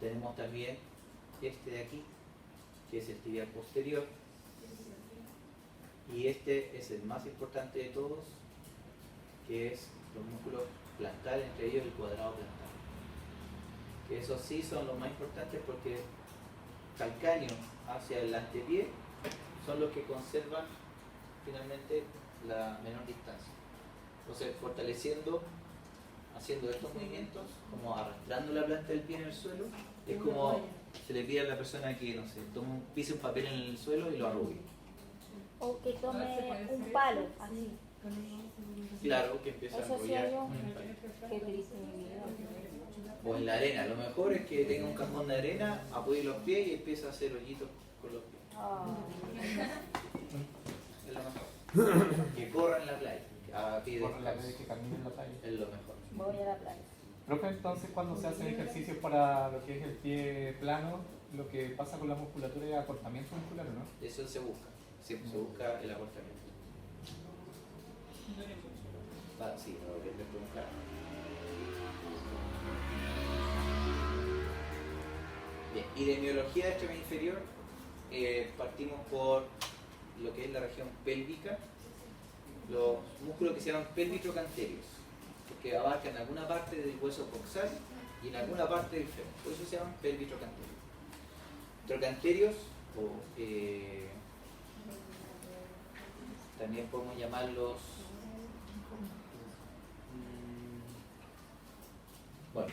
Tenemos también este de aquí, que es el tibial posterior, y este es el más importante de todos, que es los músculos plantares, entre ellos el cuadrado plantar. Que esos sí son los más importantes porque calcáneo hacia el antepié son los que conservan finalmente la menor distancia. Entonces, fortaleciendo, haciendo estos movimientos, como arrastrando la planta del pie en el suelo, es como se le pide a la persona que, no sé, pise un papel en el suelo y lo arrugue. O que tome un palo, así. Claro, que empieza a Eso sí enrollar. hago. Qué triste mi vida. O en la arena, lo mejor es que tenga un cajón de arena, apoye los pies y empiece a hacer hoyitos con los pies. Ah. Es lo mejor. Que corra en la playa, a pie Corre la descalzo. vez que camine en la playa. Es lo mejor. Voy a la playa. Profe, entonces cuando se hacen ejercicios para lo que es el pie plano, lo que pasa con la musculatura es acortamiento muscular, ¿no? Eso se busca, siempre se busca el acortamiento. Sí, no lo que te preguntar. Bien, y de miología de extremidad inferior, partimos por lo que es la región pélvica, los músculos que se llaman pelvitrocanterios, que abarcan alguna parte del hueso coxal y en alguna parte del fémur, por eso se llaman pelvitrocanterios. Trocanterios, o también podemos llamarlos, bueno,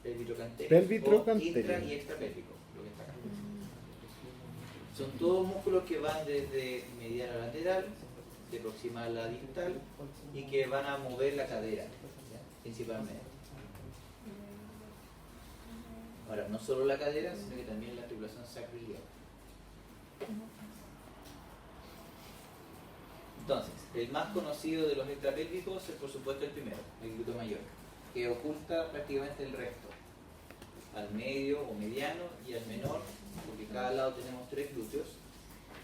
pelvitrocanterios, Pelvitrocanterios. o intra y extrapélvico, lo que está acá. Son todos músculos que van desde medial a lateral, de proximal a la distal, y que van a mover la cadera, ¿ya? Principalmente. Ahora, no solo la cadera, sino que también la articulación sacroiliaca. Entonces, el más conocido de los extrapélvicos es por supuesto el primero, el glúteo mayor, que oculta prácticamente el resto, al medio o mediano y al menor, porque cada lado tenemos 3 glúteos,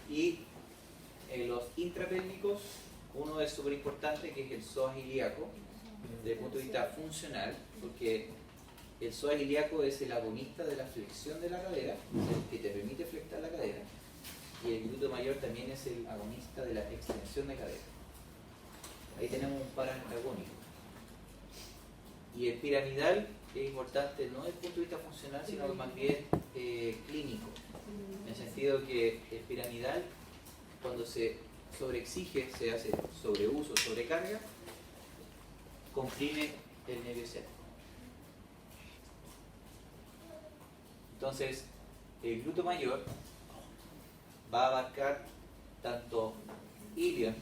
y los intrapélvicos, uno es súper importante, que es el psoas ilíaco, desde el punto de vista funcional, porque el psoas ilíaco es el agonista de la flexión de la cadera, es el que te permite flexar la cadera, y el glúteo mayor también es el agonista de la extensión de cadera. Ahí tenemos un par antagónico. Y el piramidal es importante no desde el punto de vista funcional, sino más bien clínico, en el sentido que el piramidal, cuando se sobreexige, se hace sobreuso, sobrecarga, comprime el nervio ciático. Entonces, el glúteo mayor va a abarcar tanto ilion,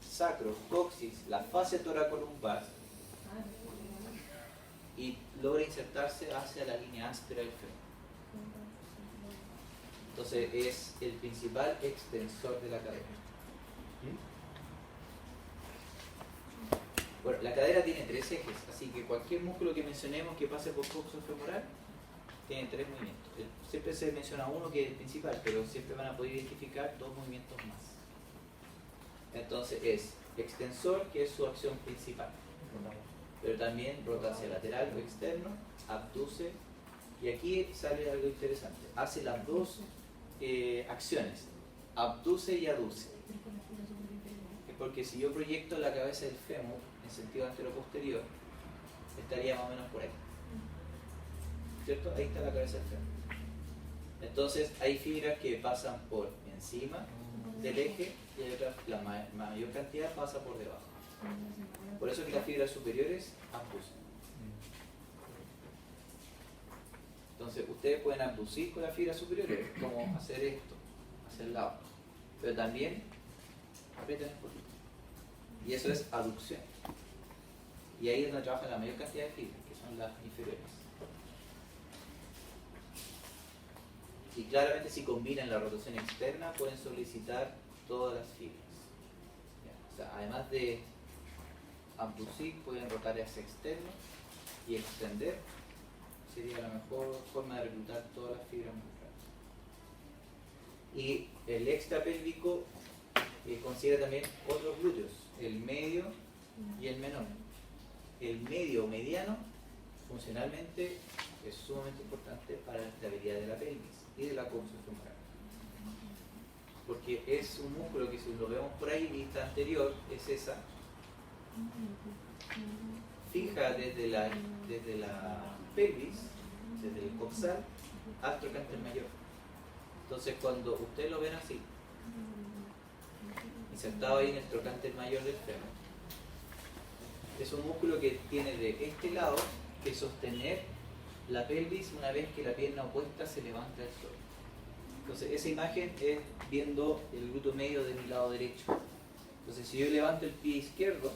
sacro, coxis, la fascia toracolumbar, y logra insertarse hacia la línea áspera del fémur. Entonces es el principal extensor de la cadera. Bueno, la cadera tiene 3 ejes, así que cualquier músculo que mencionemos que pase por coxo femoral tiene 3 movimientos. Siempre se menciona uno que es el principal, pero siempre van a poder identificar 2 movimientos más. Entonces es extensor, que es su acción principal, pero también rota hacia lateral o externo, abduce, y aquí sale algo interesante, hace las 2 acciones, abduce y aduce. Es porque si yo proyecto la cabeza del fémur en sentido antero-posterior, estaría más o menos por ahí, ¿cierto? Ahí está la cabeza del fémur. Entonces hay fibras que pasan por encima del eje y hay otras, la mayor cantidad pasa por debajo. Por eso que las fibras superiores abducen. Entonces ustedes pueden abducir con las fibras superiores, como hacer esto, hacer lado, pero también aprietan el poquito. Y eso es aducción. Y ahí es donde trabajan la mayor cantidad de fibras, que son las inferiores. Y claramente si combinan la rotación externa pueden solicitar todas las fibras. O sea, además de abducir, pueden rotar hacia externo y extender. Sería la mejor forma de reclutar todas las fibras musculares. Y el extrapélvico considera también otros glúteos, el medio y el menor. El medio o mediano funcionalmente es sumamente importante para la estabilidad de la pelvis y de la columna femoral. Porque es un músculo que, si lo vemos por ahí, vista anterior, es esa, fija desde la pelvis, desde el coxal, al trocánter mayor. Entonces, cuando ustedes lo ven así, insertado ahí en el trocánter mayor del fémur, es un músculo que tiene de este lado que sostener la pelvis una vez que la pierna opuesta se levanta del suelo. Entonces, esa imagen es viendo el glúteo medio de mi lado derecho. Entonces, si yo levanto el pie izquierdo,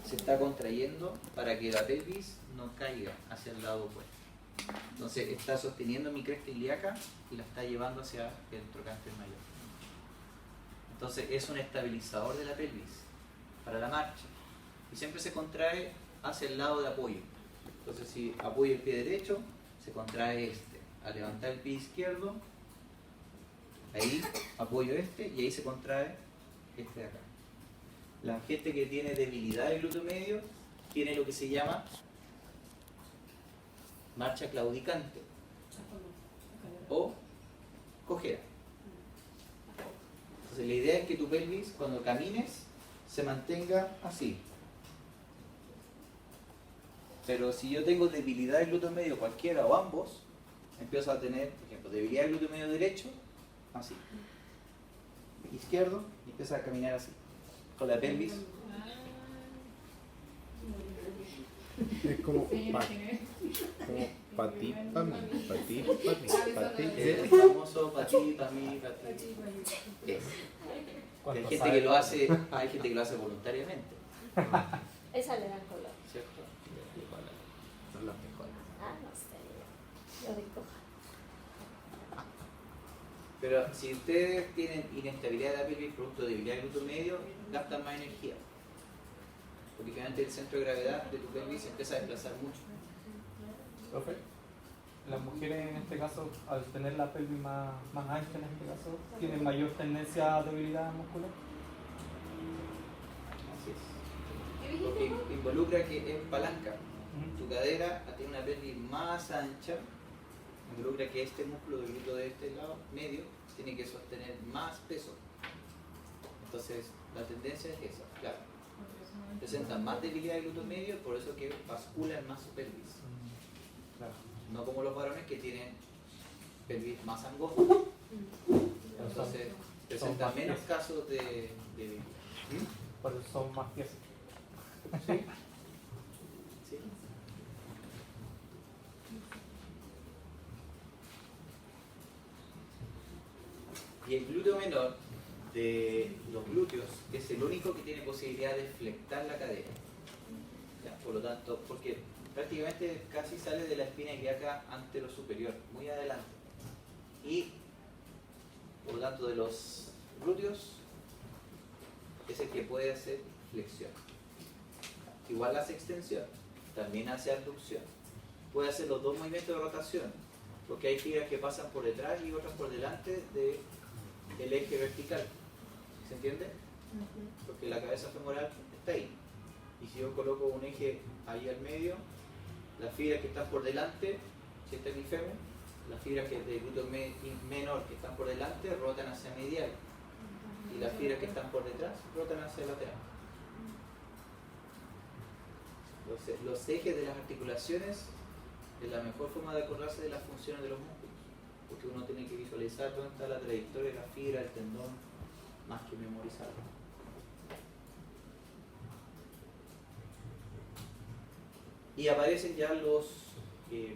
se está contrayendo para que la pelvis no caiga hacia el lado opuesto. Entonces, está sosteniendo mi cresta ilíaca y la está llevando hacia el trocánter mayor. Entonces, es un estabilizador de la pelvis para la marcha. Y siempre se contrae hacia el lado de apoyo. Entonces, si apoyo el pie derecho, se contrae este. Al levantar el pie izquierdo, ahí apoyo este y ahí se contrae este de acá. La gente que tiene debilidad del glúteo medio tiene lo que se llama marcha claudicante o cojera. Entonces, la idea es que tu pelvis, cuando camines, se mantenga así. Pero si yo tengo debilidad del glúteo medio, cualquiera o ambos, empiezo a tener, por ejemplo, debilidad del glúteo medio derecho, así. Izquierdo, y empiezo a caminar así. Con la pelvis. Es como patí, pa' mí, patí, pa' mí, patí. El famoso patí, pa' mí, patí. Es. Hay gente que lo hace, voluntariamente, Esa le da color. ¿cierto? Son los mejores. Ah, no sé. Yo de coja. Pero si ustedes tienen inestabilidad de la pelvis producto de debilidad del glúteo medio, gastan más energía. Porque finalmente el centro de gravedad de tu pelvis se empieza a desplazar mucho. Profe, las mujeres en este caso, al tener la pelvis más ancha en este caso, tienen mayor tendencia a debilidad muscular. Así es. Porque involucra que es palanca. Tu cadera tiene una pelvis más ancha, involucra que este músculo del glúteo de este lado medio tiene que sostener más peso. Entonces, la tendencia es esa, claro. Presentan más debilidad del glúteo medio, por eso que basculan más su pelvis. Claro. No como los varones que tienen pelvis más angosta. Entonces, presentan menos casos de Por eso son más piezas. ¿Sí? ¿Sí? Y el glúteo menor de los glúteos es el único que tiene posibilidad de flectar la cadera. ¿Ya? Por lo tanto, porque prácticamente casi sale de la espina ilíaca antero superior, muy adelante. Y por lo tanto de los glúteos es el que puede hacer flexión. Igual hace extensión, también hace abducción. Puede hacer los dos movimientos de rotación, porque hay fibras que pasan por detrás y otras por delante del eje vertical. ¿Se entiende? Porque la cabeza femoral está ahí. Y si yo coloco un eje ahí al medio, las fibras que están por delante, si este es mi fémur, las fibras que del glúteo menor que están por delante rotan hacia medial. Y las fibras que están por detrás rotan hacia lateral. Entonces, los ejes de las articulaciones es la mejor forma de acordarse de las funciones de los músculos, porque uno tiene que visualizar dónde está la trayectoria de la fibra, el tendón, más que memorizarlo. Y aparecen ya los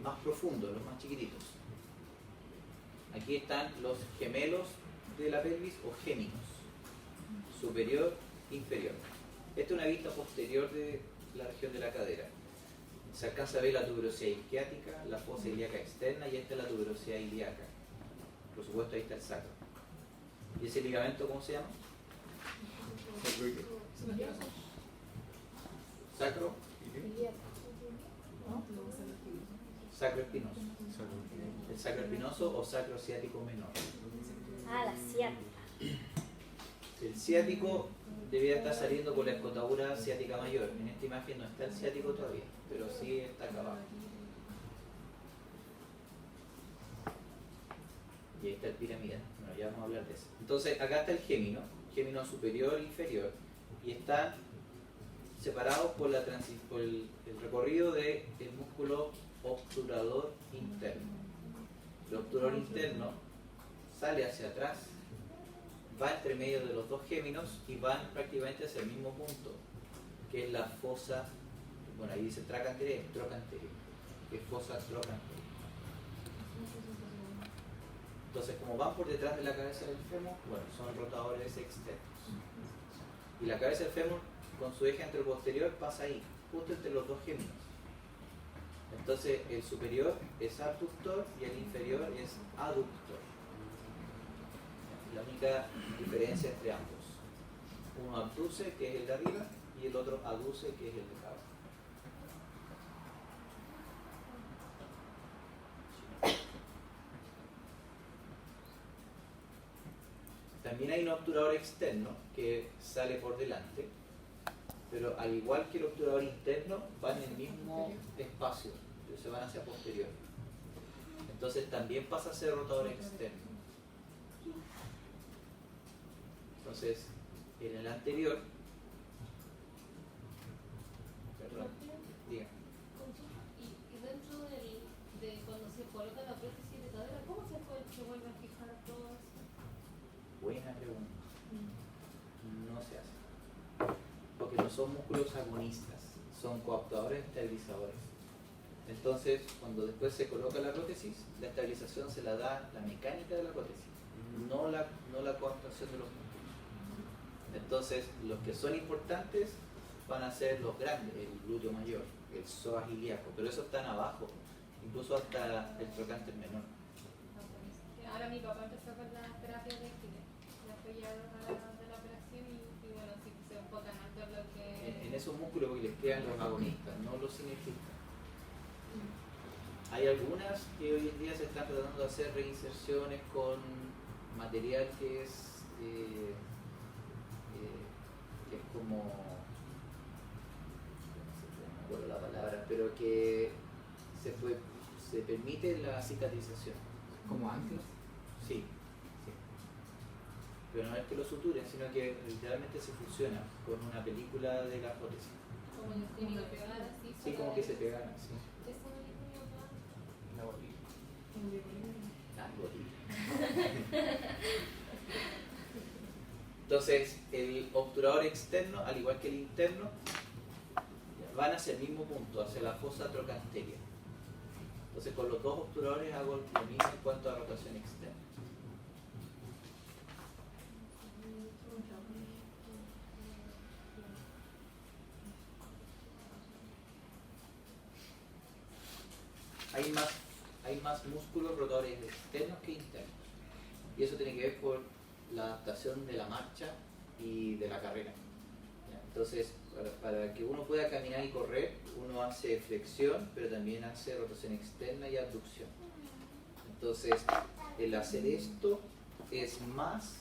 más profundos, los más chiquititos. Aquí están los gemelos de la pelvis o géminos, superior, inferior. Esta es una vista posterior de la región de la cadera. Se alcanza a ver la tuberosidad isquiática, la fosa ilíaca externa y esta es la tuberosidad ilíaca. Por supuesto, ahí está el sacro. ¿Y ese ligamento cómo se llama? Sacro. Sacro espinoso. El sacro espinoso o sacro ciático menor. Ah, la ciática. El ciático debería estar saliendo por la escotadura ciática mayor. En esta imagen no está el ciático todavía, pero sí está acá abajo. Y ahí está el piramidal. Bueno, ya vamos a hablar de eso. Entonces, acá está el gémino superior e inferior, y están separados por, por el recorrido del músculo obturador interno. El obturador interno sale hacia atrás, va entre medio de los dos géminos y van prácticamente hacia el mismo punto, que es la fosa, bueno, ahí dice trocanterior, que es fosa trocanterior. Entonces, como van por detrás de la cabeza del fémur, bueno, son rotadores externos. Y la cabeza del fémur, con su eje anteroposterior, pasa ahí, justo entre los dos géminos. Entonces, el superior es abductor y el inferior es aductor. La única diferencia entre ambos. Uno abduce, que es el de arriba, y el otro aduce, que es el de abajo. También hay un obturador externo que sale por delante, pero al igual que el obturador interno, van en el mismo espacio, se van hacia posterior. Entonces también pasa a ser rotador externo. Entonces, en el anterior, perdón, diga. Y dentro de cuando se coloca la prótesis de cadera, ¿cómo se vuelve a fijar todo eso? Buena pregunta. No se hace. Porque no son músculos agonistas, son coaptadores estabilizadores. Entonces, cuando después se coloca la prótesis, la estabilización se la da la mecánica de la prótesis, no la coaptación de los músculos. Entonces, los que son importantes van a ser los grandes, el glúteo mayor, el psoas ilíaco, pero esos están abajo, incluso hasta el trocánter menor. Ahora mi papá empezó con la terapia de Aquiles, después ya de la operación y bueno, sí se enfocan en todo lo que... En esos músculos que les quedan los agonistas, no los sinergistas. Hay algunas que hoy en día se están tratando de hacer reinserciones con material que es como, no me acuerdo la palabra, pero que se permite la cicatrización. Como antes. Sí, sí. Pero no es que lo suturen, sino que literalmente se fusiona con una película de la prótesis. Como el típico pegar así. Sí, como que se pegan así. Eso me dijo mi papá. La bolita. Entonces, el obturador externo, al igual que el interno, van hacia el mismo punto, hacia la fosa trocanteria. Entonces, con los dos obturadores hago lo mismo en cuanto a rotación externa. Hay más músculos rotadores externos que internos. Y eso tiene que ver por la adaptación de la marcha y de la carrera. ¿Ya? Entonces, para que uno pueda caminar y correr, uno hace flexión, pero también hace rotación externa y abducción. Entonces, el hacer esto es más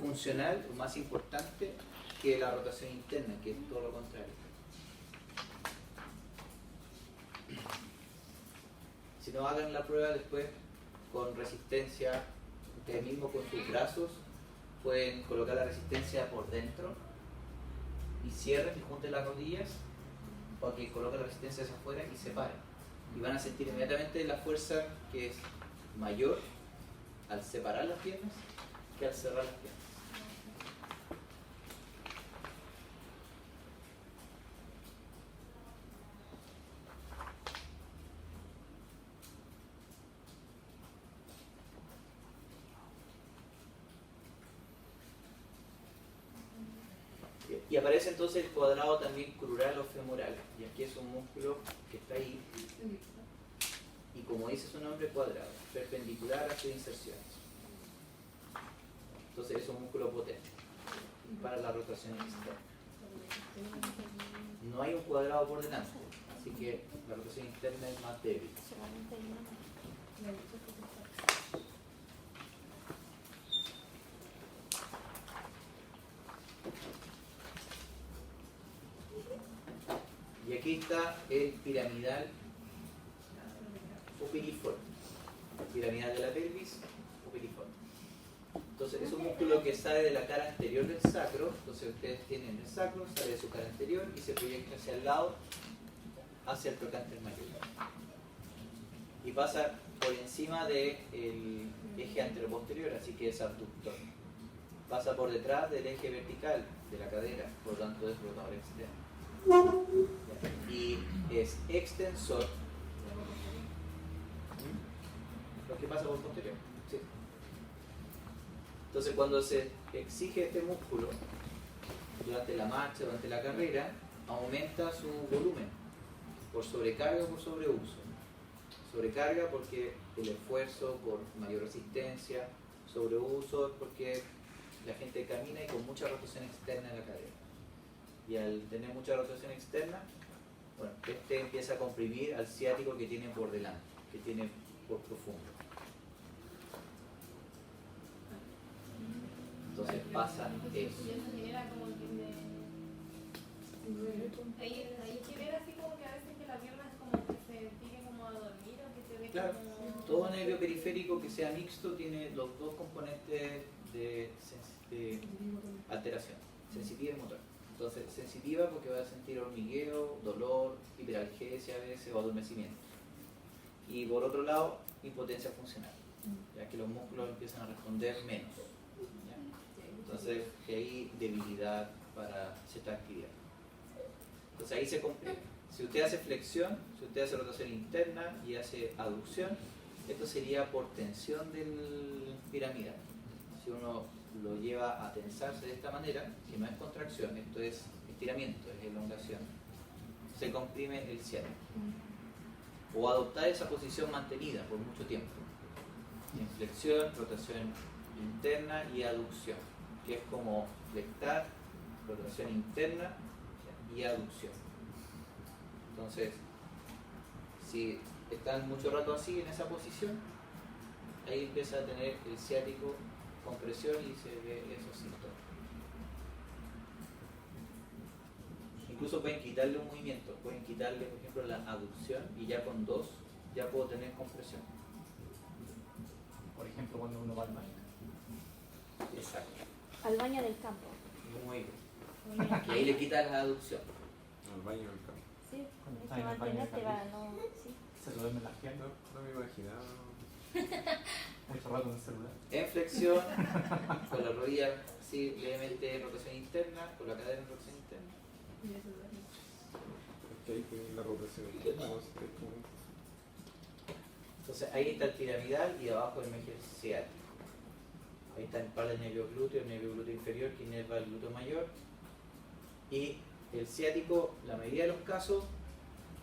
funcional, o más importante que la rotación interna, que es todo lo contrario. Si no, hagan la prueba después con resistencia. Ustedes mismos con sus brazos pueden colocar la resistencia por dentro y cierren y junten las rodillas, o que coloquen la resistencia hacia afuera y separen. Y van a sentir inmediatamente la fuerza que es mayor al separar las piernas que al cerrar las piernas. Y aparece entonces el cuadrado también crural o femoral, y aquí es un músculo que está ahí, y como dice su nombre, cuadrado, perpendicular a sus inserciones. Entonces es un músculo potente para la rotación externa. No hay un cuadrado por delante, así que la rotación externa es más débil. Y aquí está el piramidal o piriforme. piramidal de la pelvis o piriforme. Entonces es un músculo que sale de la cara anterior del sacro, entonces ustedes tienen el sacro, sale de su cara anterior y se proyecta hacia el lado, hacia el trocánter mayor. Y pasa por encima del eje anteroposterior, así que es abductor. Pasa por detrás del eje vertical de la cadera, por lo tanto es rotador externo. Y es extensor. Lo que pasa por posterior. Sí. Entonces cuando se exige este músculo durante la marcha, durante la carrera, aumenta su volumen por sobrecarga o por sobreuso. Sobrecarga porque el esfuerzo por mayor resistencia, sobreuso porque la gente camina y con mucha rotación externa en la cadera. Y al tener mucha rotación externa, bueno, este empieza a comprimir al ciático que tiene por delante, que tiene por profundo. Entonces pasa eso. Y eso genera como que ahí genera así como que a veces que la pierna es como que se empiece como a dormir o que se ve Claro, como... todo nervio periférico que sea mixto tiene los dos componentes de alteración, sensitiva y motor. Entonces, sensitiva porque va a sentir hormigueo, dolor, hiperalgesia a veces o adormecimiento. Y por otro lado, impotencia funcional, ya que los músculos empiezan a responder menos. ¿Ya? Entonces, que hay debilidad para cierta actividad. Entonces ahí se comprime. Si usted hace flexión, si usted hace rotación interna y hace aducción, esto sería por tensión del piramidal. Si uno lo lleva a tensarse de esta manera, que no es contracción, esto es estiramiento, es elongación, se comprime el ciático. O adoptar esa posición mantenida por mucho tiempo. En flexión, rotación interna y aducción, que es como flectar, rotación interna y aducción. Entonces, si están mucho rato así en esa posición, ahí empieza a tener el ciático con presión y se ve esos síntomas. Incluso pueden quitarle un movimiento, pueden quitarle por ejemplo la aducción y ya con dos ya puedo tener compresión. Por ejemplo, cuando uno va al baño. Exacto. Al baño del campo. Muy bien. Y ahí le quita la aducción. Al baño del campo. Sí, Cuando hay está que en el baño de mantenerte para no... Sí. Se lo duerme la pierna, No me imaginaba. mucho rato en el celular. En flexión, con la rodilla así levemente en rotación interna, con la cadera en rotación interna. Es que ahí tiene la rotación interna, no sé, como... Entonces ahí está el piramidal y abajo el eje ciático. Ahí está el par del nervio glúteo inferior que inerva el glúteo mayor. Y el ciático, la mayoría de los casos,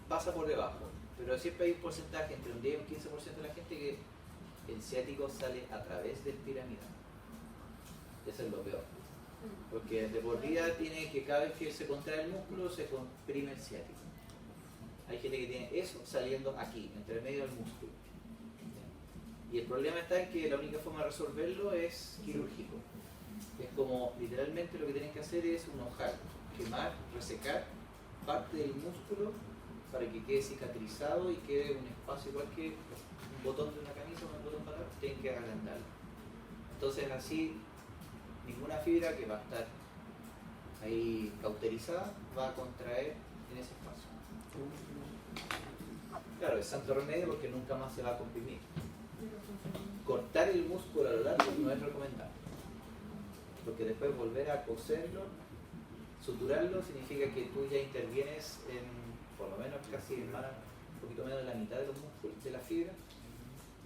pasa por debajo. Pero siempre hay un porcentaje, entre un 10 y un 15% de la gente que el ciático sale a través del piramidal. Eso es lo peor. Porque de por vida tiene que cada vez que se contrae el músculo se comprime el ciático. Hay gente que tiene eso saliendo aquí, entre medio del músculo. Y el problema está en que la única forma de resolverlo es quirúrgico. Es como literalmente lo que tienen que hacer es enojar, quemar, resecar parte del músculo para que quede cicatrizado y quede un espacio igual que un botón de una camisa o un botón para atrás, tienen que agrandarlo. Entonces así ninguna fibra que va a estar ahí cauterizada va a contraer en ese espacio. Claro, es santo remedio porque nunca más se va a comprimir. Cortar el músculo a lo largo no es recomendable, porque después volver a coserlo, suturarlo, significa que tú ya intervienes en, por lo menos casi un poquito menos de la mitad de los músculos, de la fibra,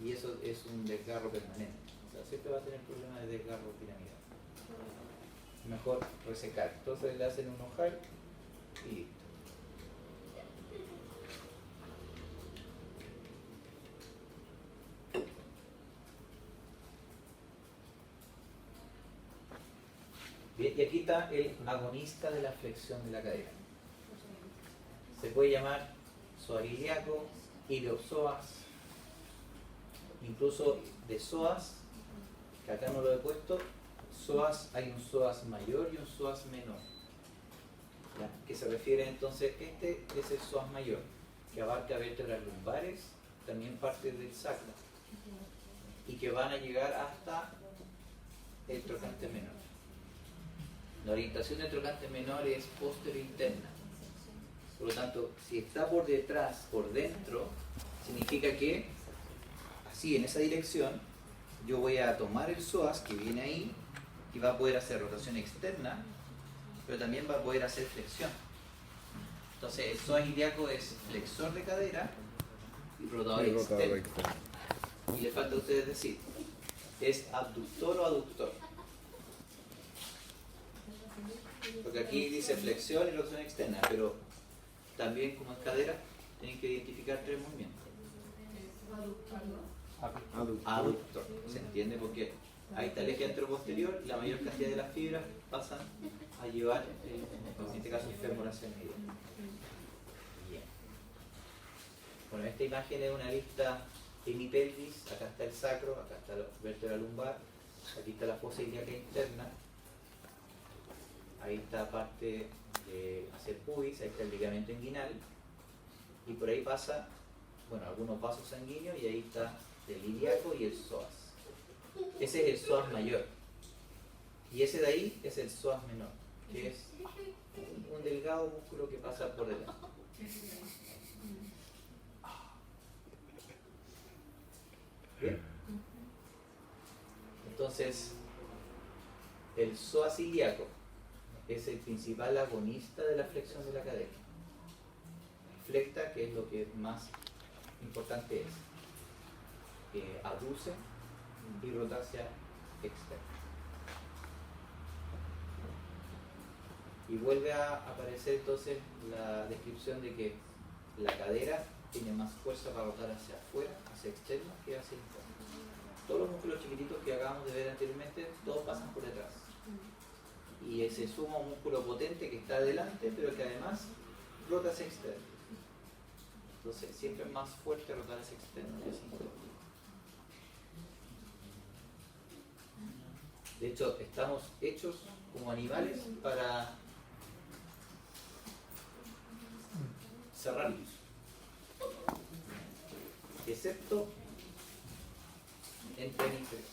y eso es un desgarro permanente. O sea, siempre va a tener problemas de desgarro piramidal. Mejor resecar. Entonces le hacen un ojal y listo. Bien, y aquí está el agonista de la flexión de la cadera. Se puede llamar psoas ilíaco, iliopsoas, incluso de psoas, que acá no lo he puesto. Psoas, hay un psoas mayor y un psoas menor, ¿ya? Que se refiere entonces, este es el psoas mayor, que abarca vértebras lumbares, también parte del sacro, y que van a llegar hasta el trocante menor. La orientación del trocante menor es posterior interna. Por lo tanto, si está por detrás, por dentro, significa que así, en esa dirección, yo voy a tomar el psoas que viene ahí y va a poder hacer rotación externa, pero también va a poder hacer flexión. Entonces, el psoas ilíaco es flexor de cadera y rotador Y rotador externo. externo. Y le falta a ustedes decir, ¿es abductor o aductor? Porque aquí dice flexión y rotación externa, pero también como es cadera, tienen que identificar tres movimientos. Aductor, ¿se entiende? Porque ahí está el eje anteroposterior y la mayor cantidad de las fibras pasan a llevar, en este caso, el fémur hacia el medio. Bien. Bueno, esta imagen es una lista hemipelvis, acá está el sacro, acá está la vértebra lumbar, aquí está la fosa ilíaca interna, ahí está parte de hacia el pubis, ahí está el ligamento inguinal, y por ahí pasa, bueno, algunos vasos sanguíneos, y ahí está el ilíaco y el psoas. Ese es el psoas mayor. Y ese de ahí es el psoas menor, que es un delgado músculo que pasa por delante. ¿Bien? Entonces, el psoas ilíaco es el principal agonista de la flexión de la cadera. Flecta, que es lo que más importante es, aduce y rota hacia externa. Y vuelve a aparecer entonces la descripción de que la cadera tiene más fuerza para rotar hacia afuera, hacia externo, que hacia interno. Todos los músculos chiquititos que acabamos de ver anteriormente, todos pasan por detrás. Y se suma un músculo potente que está adelante, pero que además rota hacia externo. Entonces siempre es más fuerte rotar hacia externo que hacia interno. De hecho, estamos hechos como animales para cerrarnos, excepto en tren inferior,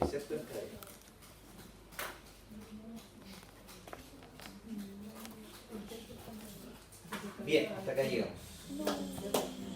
excepto en cadera. Bien, hasta acá llegamos.